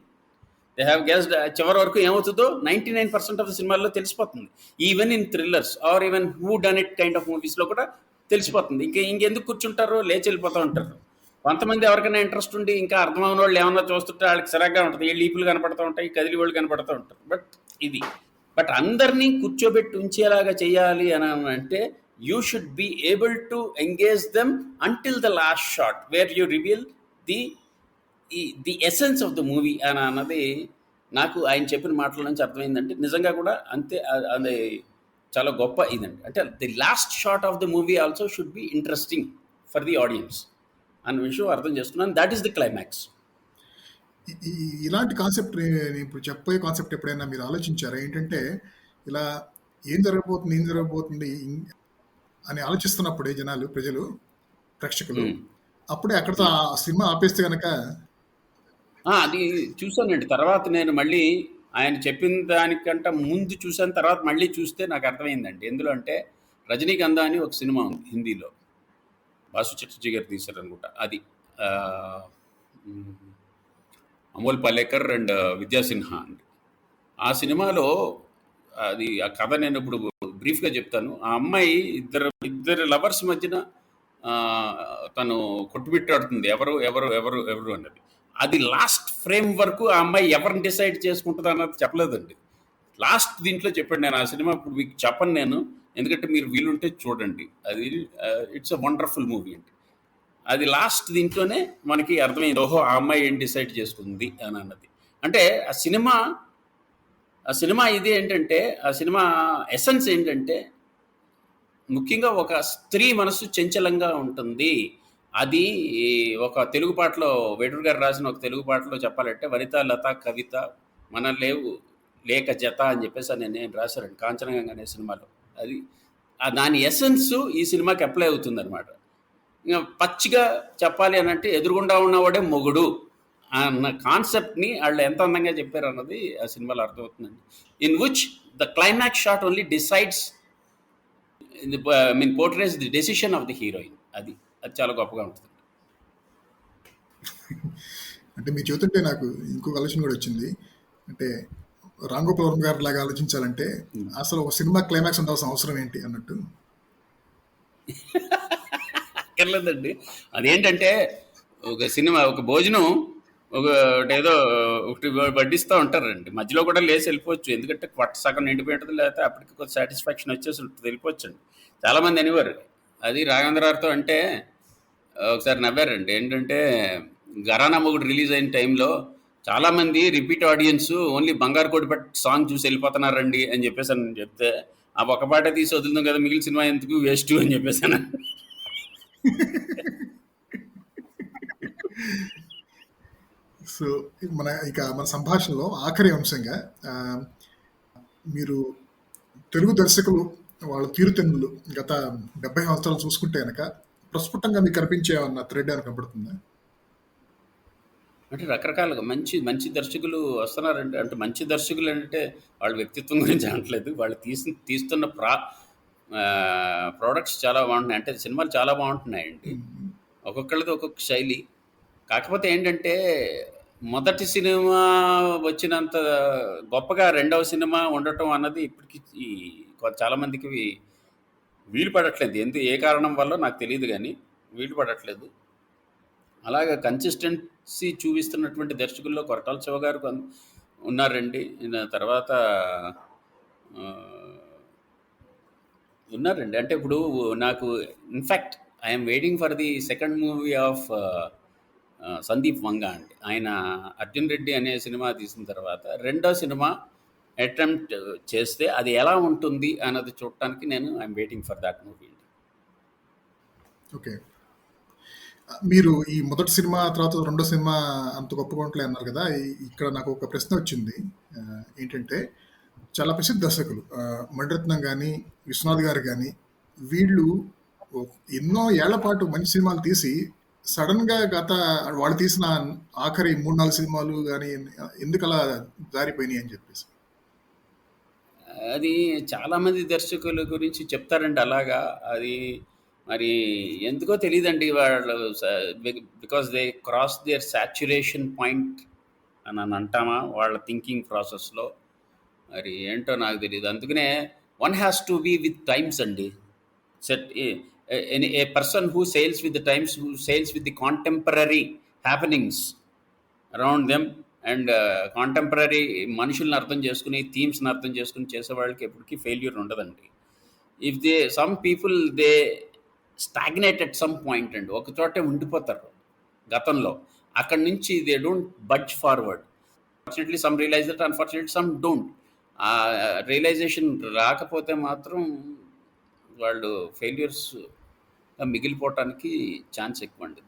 They have guessed చివరి వరకు ఏమవుతుందో 99% ఆఫ్ ద సినిమాల్లో తెలిసిపోతుంది. Even in thrillers or even whodunit kind of మూవీస్‌లో కూడా తెలిసిపోతుంది. ఇంకెందుకు కూర్చుంటారు, లేచి వెళ్ళిపోతూ ఉంటారు. కొంతమంది ఎవరికైనా ఇంట్రెస్ట్ ఉండి ఇంకా అర్థమైన వాళ్ళు ఏమన్నా చూస్తుంటే వాళ్ళకి సరగ్గా ఉంటుంది. ఏ లీపులు కనపడుతూ ఉంటాయి, కదిలి వాళ్ళు కనపడుతూ ఉంటారు. బట్ అందరినీ కూర్చోబెట్టి ఉంచేలాగా చేయాలి అని అంటే you should be able to engage them until the last shot where you reveal the essence of the movie అని అన్నది నాకు ఆయన చెప్పిన మాటల నుంచి అర్థమైందంటే నిజంగా కూడా అంతే. అది చాలా గొప్ప ఇదండి. అంటే the last shot of the movie also should be interesting for the audience అన్న విషయం అర్థం చేసుకున్నాను. That is the climax. ఇలాంటి కాన్సెప్ట్ నేను ఇప్పుడు చెప్పే కాన్సెప్ట్ ఎప్పుడైనా మీరు ఆలోచించారా? ఏంటంటే ఇలా ఏం జరగబోతుంది అని ఆలోచిస్తున్నప్పుడే ప్రజలు ప్రేక్షకులు అప్పుడే అక్కడతో ఆ సినిమా ఆపేస్తే కనుక అది చూశానండి. తర్వాత నేను మళ్ళీ ఆయన చెప్పిన దానికంటే ముందు చూసాను. తర్వాత మళ్ళీ చూస్తే నాకు అర్థమైందండి. ఎందులో అంటే రజనీగంధ అని ఒక సినిమా ఉంది హిందీలో, బాసు చటర్జీ గారు తీశారనుకుంటా. అది అమోల్ పాలేకర్ అండ్ విద్యాసిన్హా అండి. ఆ సినిమాలో ఆ కథ నేను ఇప్పుడు బ్రీఫ్గా చెప్తాను. ఆ అమ్మాయి ఇద్దరు లవర్స్ మధ్యన తను కొట్టుబిట్టాడుతుంది ఎవరు ఎవరు ఎవరు ఎవరు అన్నది. అది లాస్ట్ ఫ్రేమ్ వరకు ఆ అమ్మాయి ఎవరిని డిసైడ్ చేసుకుంటుంది అన్నది చెప్పలేదండి. లాస్ట్ దీంట్లో చెప్పాడు. నేను ఆ సినిమా ఇప్పుడు మీకు చెప్పను నేను, ఎందుకంటే మీరు వీలుంటే చూడండి. అది ఇట్స్ అ వండర్ఫుల్ మూవీ అండి. అది లాస్ట్ దీంట్లోనే మనకి అర్థమైంది, ఓహో ఆ అమ్మాయి ఏం డిసైడ్ చేసుకుంది అని అన్నది. అంటే ఆ సినిమా ఇది ఏంటంటే, ఆ సినిమా ఎసెన్స్ ఏంటంటే ముఖ్యంగా ఒక స్త్రీ మనసు చంచలంగా ఉంటుంది. అది ఒక తెలుగు పాటలో వేటూరు గారు రాసిన ఒక తెలుగు పాటలో చెప్పాలంటే వనిత లత కవిత మన లేవు లేక జత అని చెప్పేసి నేను రాశానండి కాంచనగంగ అనే సినిమాలో. అది దాని ఎసెన్స్ ఈ సినిమాకి అప్లై అవుతుంది అనమాట. ఇంకా పచ్చిగా చెప్పాలి అని అంటే ఎదురుగుండా ఉన్నవాడే మొగుడు అన్న కాన్సెప్ట్ని వాళ్ళు ఎంత అందంగా చెప్పారు అన్నది ఆ సినిమాలో అర్థమవుతుందండి. In which the climax shot only decides portrays the decision of the heroine. అది చాలా గొప్పగా ఉంటుంది. అంటే మీరు చెబుతుంటే నాకు ఇంకొక ఆలోచన కూడా వచ్చింది. అంటే రామ్ గోపాల్ వర్మ గారు లాగా ఆలోచించాలంటే అసలు ఒక సినిమా క్లైమాక్స్ ఉండాల్సిన అవసరం ఏంటి అన్నట్టు. అక్కర్లేదండి. అదేంటంటే ఒక సినిమా ఒక భోజనం ఏదో ఒకటి వడ్డిస్తూ ఉంటారండి, మధ్యలో కూడా లేచి వెళ్ళిపోవచ్చు. ఎందుకంటే సగం నిండిపోయి ఉంటుంది, లేకపోతే అప్పటికి కొంచెం సాటిస్ఫాక్షన్ వచ్చేసి ఉంటుంది, వెళ్ళిపోవచ్చు అండి. చాలామంది అనేవారు అది రాఘవేంద్రరావుతో. అంటే ఒకసారి నవ్వారండి. ఏంటంటే ఘరానా మొగుడు రిలీజ్ అయిన టైంలో చాలామంది రిపీట్ ఆడియన్స్ ఓన్లీ బంగారు కోటి పట్టి సాంగ్ చూసి వెళ్ళిపోతున్నారండి అని చెప్పేసాను. చెప్తే ఆ ఒక పాట తీసి వదులుతాం కదా, మిగిలిన సినిమా ఎందుకు వేస్ట్ అని చెప్పేసాను. సో మన సంభాషణలో ఆఖరి అంశంగా మీరు తెలుగు దర్శకులు వాళ్ళ తీరుతెన్నులు గత 70 సంవత్సరాలు చూసుకుంటే కనుక ప్రస్ఫుటంగా మీకు కనిపించే అన్న థ్రెడ్ అని కనబడుతుందా? అంటే రకరకాలుగా మంచి మంచి దర్శకులు వస్తున్నారంటే, అంటే మంచి దర్శకులు అంటే వాళ్ళ వ్యక్తిత్వం గురించి అనట్లేదు, వాళ్ళు తీస్తున్న ప్రోడక్ట్స్ చాలా బాగుంటున్నాయి. అంటే సినిమాలు చాలా బాగుంటున్నాయండి, ఒక్కొక్కళ్ళది ఒక్కొక్క శైలి. కాకపోతే ఏంటంటే మొదటి సినిమా వచ్చినంత గొప్పగా రెండవ సినిమా ఉండటం అన్నది ఇప్పటికి చాలామందికి వీలు పడట్లేదు. ఏ కారణం వల్ల నాకు తెలియదు, కానీ వీలు పడట్లేదు. అలాగే కన్సిస్టెన్సీ చూపిస్తున్నటువంటి దర్శకుల్లో కొరటాల శివ గారు ఉన్నారండి. తర్వాత ఉన్నారండి. అంటే ఇప్పుడు నాకు in fact I'm waiting for the second movie of Sandeep Vanga అండి. ఆయన అర్జున్ రెడ్డి అనే సినిమా తీసిన తర్వాత రెండో సినిమా అటెంప్ట్ చేస్తే అది ఎలా ఉంటుంది అన్నది చూడటానికి I'm waiting for that movie అండి. ఓకే, మీరు ఈ మొదటి సినిమా తర్వాత రెండో సినిమా అంత గొప్పగా ఉండలే అన్నారు కదా. ఇక్కడ నాకు ఒక ప్రశ్న వచ్చింది. ఏంటంటే చాలా ప్రసిద్ధ దర్శకులు మణిరత్నం కానీ విశ్వనాథ్ గారు కానీ వీళ్ళు ఎన్నో ఏళ్ల పాటు మంచి సినిమాలు తీసి సడన్‌గా వాళ్ళు తీసిన ఆఖరి 3, 4 సినిమాలు గాని ఎందుకలా జారిపోయినాయి అని చెప్పేసి? అది చాలామంది దర్శకుల గురించి చెప్తారండి అలాగా. అది మరి ఎందుకో తెలీదండి. వాళ్ళు because they cross their saturation point అని అంటామా వాళ్ళ థింకింగ్ ప్రాసెస్‌లో. మరి ఏంటో నాకు తెలీదు. అందుకనే one has to be with times అండి. Set a person who sails with the times, who sails with the contemporary happenings around them and contemporary మనుషుల్ని అర్థం చేసుకుని, థీమ్స్ని అర్థం చేసుకుని చేసే వాళ్ళకి ఎప్పటికీ ఫెయిల్యూర్ ఉండదండి. If they some people they stagnate at some point అండి, ఒక చోటే ఉండిపోతారు గతంలో. అక్కడి నుంచి they don't budge forward. Unfortunately some realise that, unfortunately some don't. ఆ రియలైజేషన్ రాకపోతే మాత్రం వాళ్ళు ఫెయిల్యూర్స్ మిగిలిపోవటానికి ఛాన్స్ ఎక్కువ అండి.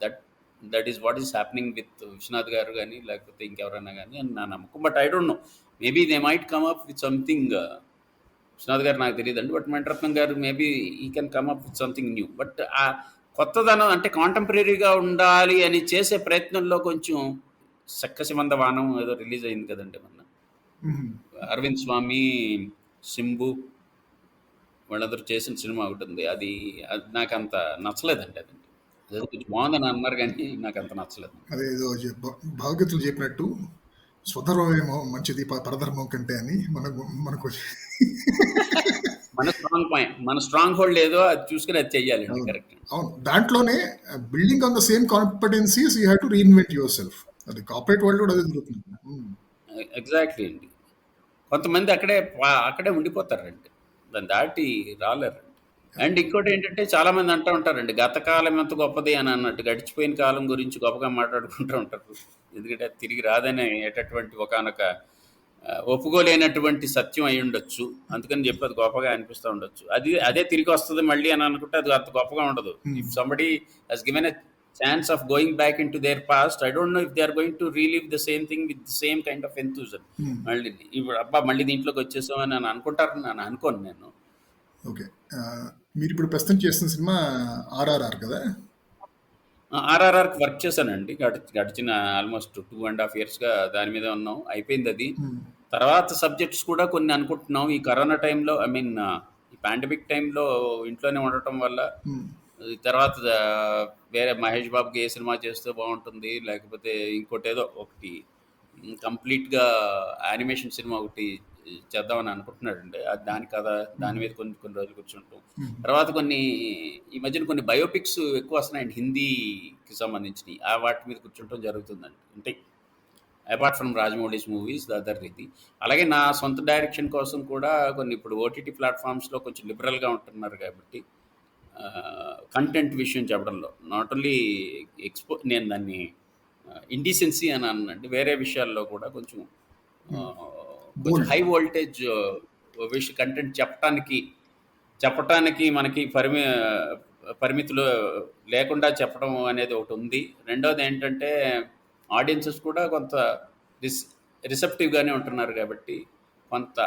That is what is happening with Vishwanath garu కానీ లేకపోతే ఇంకెవరైనా కానీ అని నా నమ్మకం. But I don't know, maybe they might come up with something. Vishwanath garu నాకు తెలియదండి, బట్ మణిరత్నం గారు మేబీ ఈ can come up with something new. But ఆ కొత్తదనం అంటే కాంటెంపరీగా ఉండాలి అని చేసే ప్రయత్నంలో కొంచెం సక్కసిమంద వానం ఏదో రిలీజ్ అయింది కదండి మొన్న. అరవింద్ స్వామి, సింబు వాళ్ళందరూ చేసిన సినిమా ఒకటి ఉంది. అది నాకు అంత నచ్చలేదండి. అదండి అదేదో కొంచెం బాగుందని అన్నారు కానీ నాకు అంత నచ్చలేదు. అదేదో భాగవతులు చెప్పినట్టు స్వధర్మమేమో మంచిది పరధర్మం కంటే అని మనకు మన స్ట్రాంగ్ హోల్డ్ ఏదో అది చూసుకుని అది చెయ్యాలండి. కరెక్ట్. అవును, దాంట్లోనే building on the same competencies you have to reinvent your self. అది కార్పొరేట్ వరల్డ్ కూడా అదే జరుగుతుంది. ఎగ్జాక్ట్లీ అండి. కొంతమంది అక్కడే ఉండిపోతారండి, దాన్ని దాటి రాలేరండి. అండ్ ఇంకోటి ఏంటంటే చాలామంది అంటూ ఉంటారండి, గత కాలం ఎంత గొప్పది అని అన్నట్టు గడిచిపోయిన కాలం గురించి గొప్పగా మాట్లాడుకుంటూ ఉంటారు. ఎందుకంటే అది తిరిగి రాదనేటటువంటి ఒకనొక ఒప్పుకోలేనటువంటి సత్యం అయి ఉండొచ్చు. అందుకని చెప్పి అది గొప్పగా అనిపిస్తూ ఉండొచ్చు. అదే తిరిగి వస్తుంది మళ్ళీ అని అనుకుంటే అది అంత గొప్పగా ఉండదు. If somebody has given a chance of going back into their past, I don't know if they are going to relive the same thing with the same kind of enthusiasm. మళ్ళీ ఇప్పుడు అబ్బా మళ్ళీ దీంట్లోకి వచ్చేసామని అని అనుకుంటారని నేను అనుకోను నేను. ఓకే, మీరు ఇప్పుడు ప్రస్తుతం చేస్తున్న సినిమా ఆర్ఆర్ఆర్ కదా? ఆర్ఆర్ఆర్కి వర్క్ చేశానండి. గడిచిన ఆల్మోస్ట్ 2.5 yearsగా దాని మీద ఉన్నాం. అయిపోయింది అది. తర్వాత సబ్జెక్ట్స్ కూడా కొన్ని అనుకుంటున్నాం. ఈ కరోనా టైంలో, ఐ మీన్ ఈ పాండమిక్ టైంలో ఇంట్లోనే ఉండటం వల్ల తర్వాత వేరే మహేష్ బాబుకి ఏ సినిమా చేస్తే బాగుంటుంది, లేకపోతే ఇంకోటి ఏదో ఒకటి కంప్లీట్గా యానిమేషన్ సినిమా ఒకటి చేద్దామని అనుకుంటున్నాడండి. అది దాని మీద కొన్ని రోజులు కూర్చుంటాం. తర్వాత ఈ మధ్యన కొన్ని బయోపిక్స్ ఎక్కువ వస్తున్నాయండి హిందీకి సంబంధించినవి. వాటి మీద కూర్చుంటాం జరుగుతుందండి. అంటే అపార్ట్ ఫ్రమ్ రాజమౌళీస్ మూవీస్ అదర్ ఇది. అలాగే నా సొంత డైరెక్షన్ కోసం కూడా కొన్ని ఇప్పుడు ఓటీటీ ప్లాట్ఫామ్స్లో కొంచెం లిబరల్గా ఉంటున్నారు కాబట్టి కంటెంట్ విషయం చెప్పడంలో నాట్ ఓన్లీ నేను దాన్ని ఇండీసెన్సీ అని అనండి, వేరే విషయాల్లో కూడా కొంచెం హై వోల్టేజ్ కంటెంట్ చెప్పటానికి మనకి పరిమితులు లేకుండా చెప్పడం అనేది ఒకటి ఉంది. రెండవది ఏంటంటే ఆడియన్సెస్ కూడా కొంత రిసెప్టివ్గానే ఉంటున్నారు కాబట్టి కొంత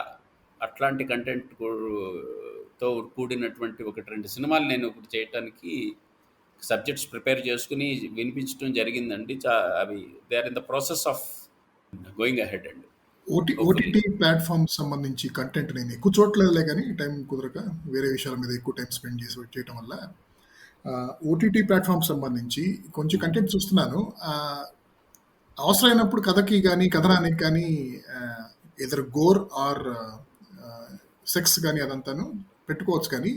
అట్లాంటి కంటెంట్తో కూడినటువంటి 1-2 సినిమాలు నేను ఇప్పుడు చేయటానికి సబ్జెక్ట్స్ ప్రిపేర్ చేసుకుని వినిపించడం జరిగిందండి. అవి they are in the process of going ahead అండి. ఓటీటీ ప్లాట్ఫామ్ సంబంధించి కంటెంట్ నేను ఎక్కువ చూడలేదులే, కానీ టైం కుదరక వేరే విషయాల మీద ఎక్కువ టైం స్పెండ్ చేయటం వల్ల ఓటీటీ ప్లాట్ఫామ్ సంబంధించి కొంచెం కంటెంట్ చూస్తున్నాను. అవసరమైనప్పుడు కథకి కానీ కథనానికి కానీ ఎదర్ గోర్ ఆర్ సెక్స్ కానీ అదంతాను పెట్టుకోవచ్చు, కానీ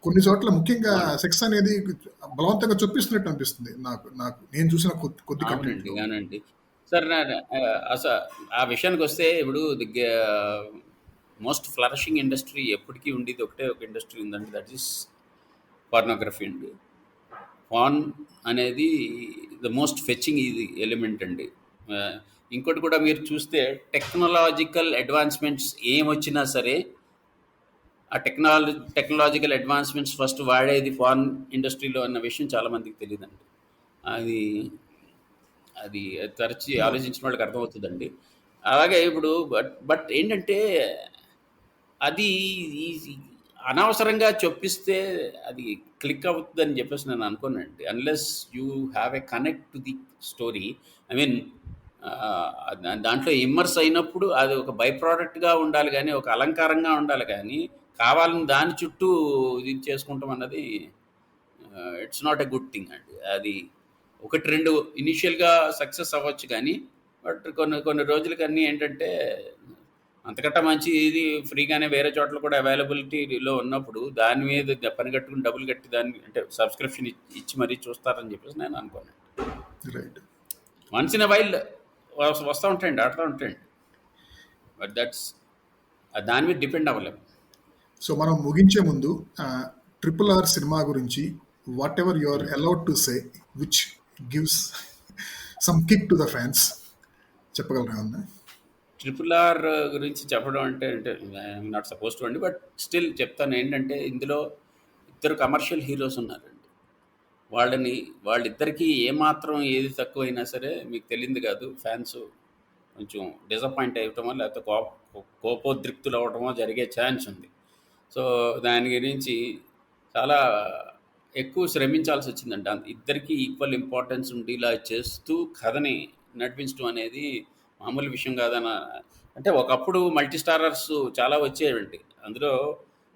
కొన్ని చోట్ల ముఖ్యంగా సెక్స్ అనేది బలవంతంగా చొప్పిస్తున్నట్టు అనిపిస్తుంది నాకు నేను చూసిన కొద్ది కంటెంట్. సార్ అసలు ఆ విషయానికి వస్తే ఇప్పుడు మోస్ట్ ఫ్లరిషింగ్ ఇండస్ట్రీ ఎప్పటికీ ఉండేది ఒక ఇండస్ట్రీ ఉందండి, దట్ ఈస్ పార్నోగ్రఫీ అండి. పాన్ అనేది ద మోస్ట్ ఫెచ్చింగ్ ఇది ఎలిమెంట్ అండి. ఇంకోటి కూడా మీరు చూస్తే టెక్నాలజికల్ అడ్వాన్స్మెంట్స్ ఏమొచ్చినా సరే ఆ టెక్నాలజికల్ అడ్వాన్స్మెంట్స్ ఫస్ట్ వాడేది పాన్ ఇండస్ట్రీలో అన్న విషయం చాలామందికి తెలియదండి. అది తరచి ఆలోచించిన వాళ్ళకి అర్థమవుతుందండి. అలాగే ఇప్పుడు బట్ ఏంటంటే అది అనవసరంగా చొప్పిస్తే అది క్లిక్ అవుతుందని చెప్పేసి నేను అనుకోనండి. Unless you have a connect to the story. I mean దాంట్లో ఇమ్మర్స్ అయినప్పుడు అది ఒక బై ప్రొడక్ట్‌గా ఉండాలి గానీ, ఒక అలంకారంగా ఉండాలి గానీ, కావాలని దాని చుట్టూ ఇది చేసుకుంటాం అన్నది it's not a good thing అండి. అది 1, 2 ఇనీషియల్‌గా సక్సెస్ అవ్వచ్చు గానీ, బట్ కొన్ని కొన్ని రోజులకి అన్నీ ఏంటంటే అంతకంటే మంచి ఇది ఫ్రీగానే వేరే చోట్ల కూడా అవైలబిలిటీలో ఉన్నప్పుడు దాని మీద పని కట్టుకుని డబ్బులు కట్టి దాన్ని అంటే సబ్స్క్రిప్షన్ ఇచ్చి మరీ చూస్తారని చెప్పేసి నేను అనుకోను. రైట్. వన్స్ ఇన్ వైల్ వస్తూ ఉంటాయండి, ఆడుతూ ఉంటాయండి. బట్ దట్స్ దాని మీద డిపెండ్ అవ్వలేము. సో మనం ముగించే ముందు RRR సినిమా గురించి whatever you are allowed to say which gives some kick to the fans చెప్పగలరా అన్న? RRR గురించి చెప్పడం అంటే ఐఎమ్ నాట్ సపోజ్ టు అండి, బట్ స్టిల్ చెప్తాను. ఏంటంటే ఇందులో ఇద్దరు కమర్షియల్ హీరోస్ ఉన్నారండి. వాళ్ళిద్దరికీ ఏమాత్రం ఏది తక్కువైనా సరే మీకు తెలియదు కాదు, ఫ్యాన్స్ కొంచెం డిసప్పాయింట్ అవ్వటమో లేకపోతే కోపోద్రిక్తులు అవ్వటమో జరిగే ఛాన్స్ ఉంది. సో దాని గురించి చాలా ఎక్కువ శ్రమించాల్సి వచ్చిందండి. ఇద్దరికీ ఈక్వల్ ఇంపార్టెన్స్ ఉండేలా చేస్తూ కథని నడిపించడం అనేది మామూలు విషయం కాదన్న. అంటే ఒకప్పుడు మల్టీ స్టారర్స్ చాలా వచ్చేవండి. అందులో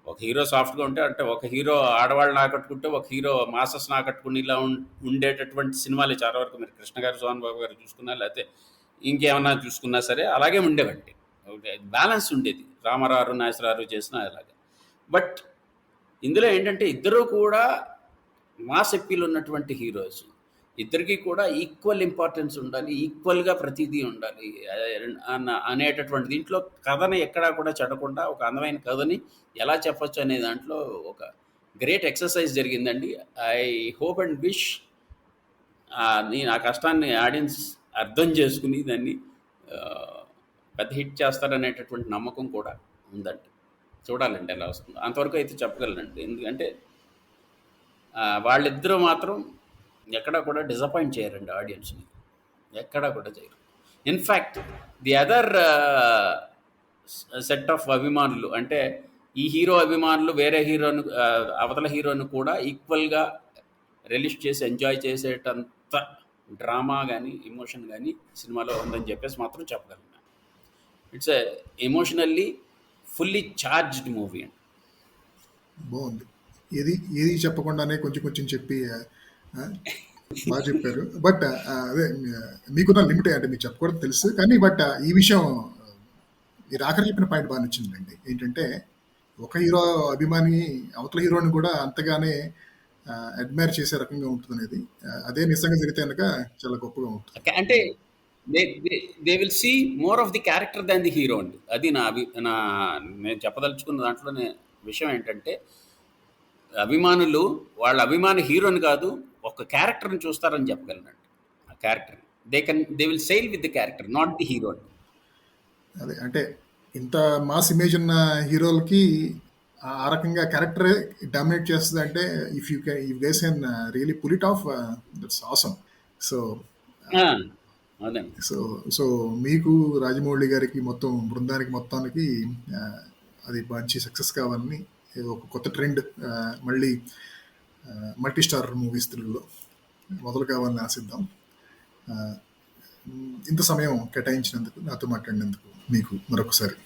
ఒక హీరో సాఫ్ట్గా ఉంటే, అంటే ఒక హీరో ఆడవాళ్ళని ఆకట్టుకుంటే ఒక హీరో మాసస్ని ఆకట్టుకుని ఇలా ఉండేటటువంటి సినిమాలే చాలా వరకు. మీరు కృష్ణ గారు, సోహన్ బాబు గారు చూసుకున్నా లేకపోతే ఇంకేమన్నా చూసుకున్నా సరే అలాగే ఉండేవండి. బ్యాలెన్స్ ఉండేది, రామారావు నాగేశ్వరరావు చేసిన అలాగే. బట్ ఇందులో ఏంటంటే ఇద్దరూ కూడా మాస్ ఎప్పీల్ ఉన్నటువంటి హీరోస్. ఇద్దరికీ కూడా ఈక్వల్ ఇంపార్టెన్స్ ఉండాలి, ఈక్వల్గా ప్రతిదీ ఉండాలి అనేటటువంటి దీంట్లో కథని ఎక్కడా కూడా చెడకుండా ఒక అందమైన కథని ఎలా చెప్పచ్చు అనే దాంట్లో ఒక గ్రేట్ ఎక్సర్సైజ్ జరిగిందండి. ఐ హోప్ అండ్ విష్ నేను ఆ కష్టాన్ని ఆడియన్స్ అర్థం చేసుకుని దాన్ని పెద్ద హిట్ చేస్తారనేటటువంటి నమ్మకం కూడా ఉందండి. చూడాలండి ఎలా వస్తుంది. అంతవరకు అయితే చెప్పగలనండి. ఎందుకంటే వాళ్ళిద్దరూ మాత్రం ఎక్కడా కూడా డిసప్పాయింట్ చేయరండి ఆడియన్స్ని, ఎక్కడా కూడా చేయరు. In fact the other set of అభిమానులు, అంటే ఈ హీరో అభిమానులు వేరే హీరోను అవతల హీరోను కూడా ఈక్వల్గా రిలీజ్ చేసి ఎంజాయ్ చేసేటంత డ్రామా కానీ ఎమోషన్ కానీ సినిమాలో ఉందని చెప్పేసి మాత్రం చెప్పగలను. It's emotionally fully charged movie అండి. బాగుంది. ఏది చెప్పకుండానే కొంచెం చెప్పి బాగా చెప్పారు. బట్ అదే మీకున్న లిమిటే, అంటే మీకు చెప్పకూడదు తెలుసు కానీ, బట్ ఈ విషయం మీరు ఆఖరి చెప్పిన పాయింట్ బాగా నచ్చిందండి. ఏంటంటే ఒక హీరో అభిమాని అవతల హీరోని కూడా అంతగానే అడ్మైర్ చేసే రకంగా ఉంటుంది అనేది, అదే నిజంగా జరిగితే కనుక చాలా గొప్పగా ఉంటుంది. అంటే they will see more of the character than the hero అండి. అది నేను చెప్పదలుచుకున్న దాంట్లోనే విషయం ఏంటంటే అభిమానులు వాళ్ళ అభిమాని హీరోని కాదు ఒక క్యారెక్టర్ని చూస్తారని చెప్పగలనండి. ఆ character they will SAIL with the character, not the hero. అదే అంటే ఇంత మాస్ ఇమేజ్ ఉన్న హీరోలకి ఆ రకంగా క్యారెక్టరే డామినేట్ చేస్తుంది అంటే if guys can really pull it off, that's awesome. So so so మీకు, రాజమౌళి గారికి, మొత్తం బృందానికి మొత్తానికి అది మంచి సక్సెస్ కావాలని, ఒక కొత్త ట్రెండ్ మళ్ళీ మల్టీ స్టార్ మూవీస్ తెలుగులో మొదలు కావాలని ఆశిద్దాం. ఇంత సమయం కేటాయించినందుకు, నాతో మాట్లాడినందుకు మీకు మరొకసారి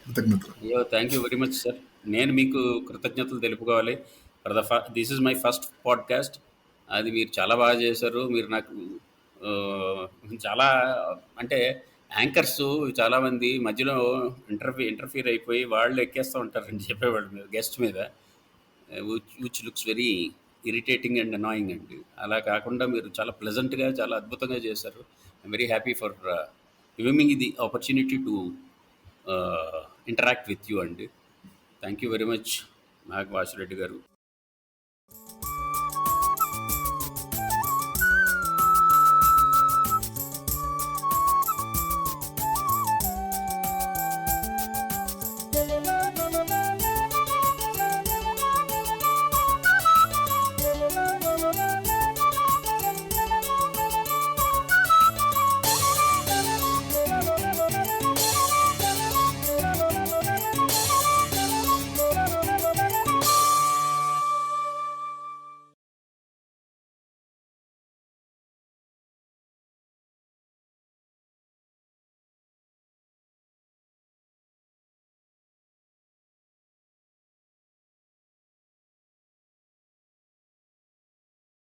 కృతజ్ఞతలు. Thank you very much sir. నేను మీకు కృతజ్ఞతలు తెలుపుకోవాలి. This is my first podcast. అది మీరు చాలా బాగా చేశారు. మీరు నాకు చాలా, అంటే యాంకర్స్ చాలామంది మధ్యలో ఇంటర్ఫియర్ అయిపోయి వాళ్ళు ఎక్కేస్తూ ఉంటారండి చెప్పేవాళ్ళు మీద, గెస్ట్ మీద, which looks very irritating and annoying అండి. అలా కాకుండా మీరు చాలా ప్లెజెంట్గా, చాలా అద్భుతంగా చేశారు. I'm very happy for giving me the opportunity to interact with you అండి. Thank you very much Nag Vasireddy గారు.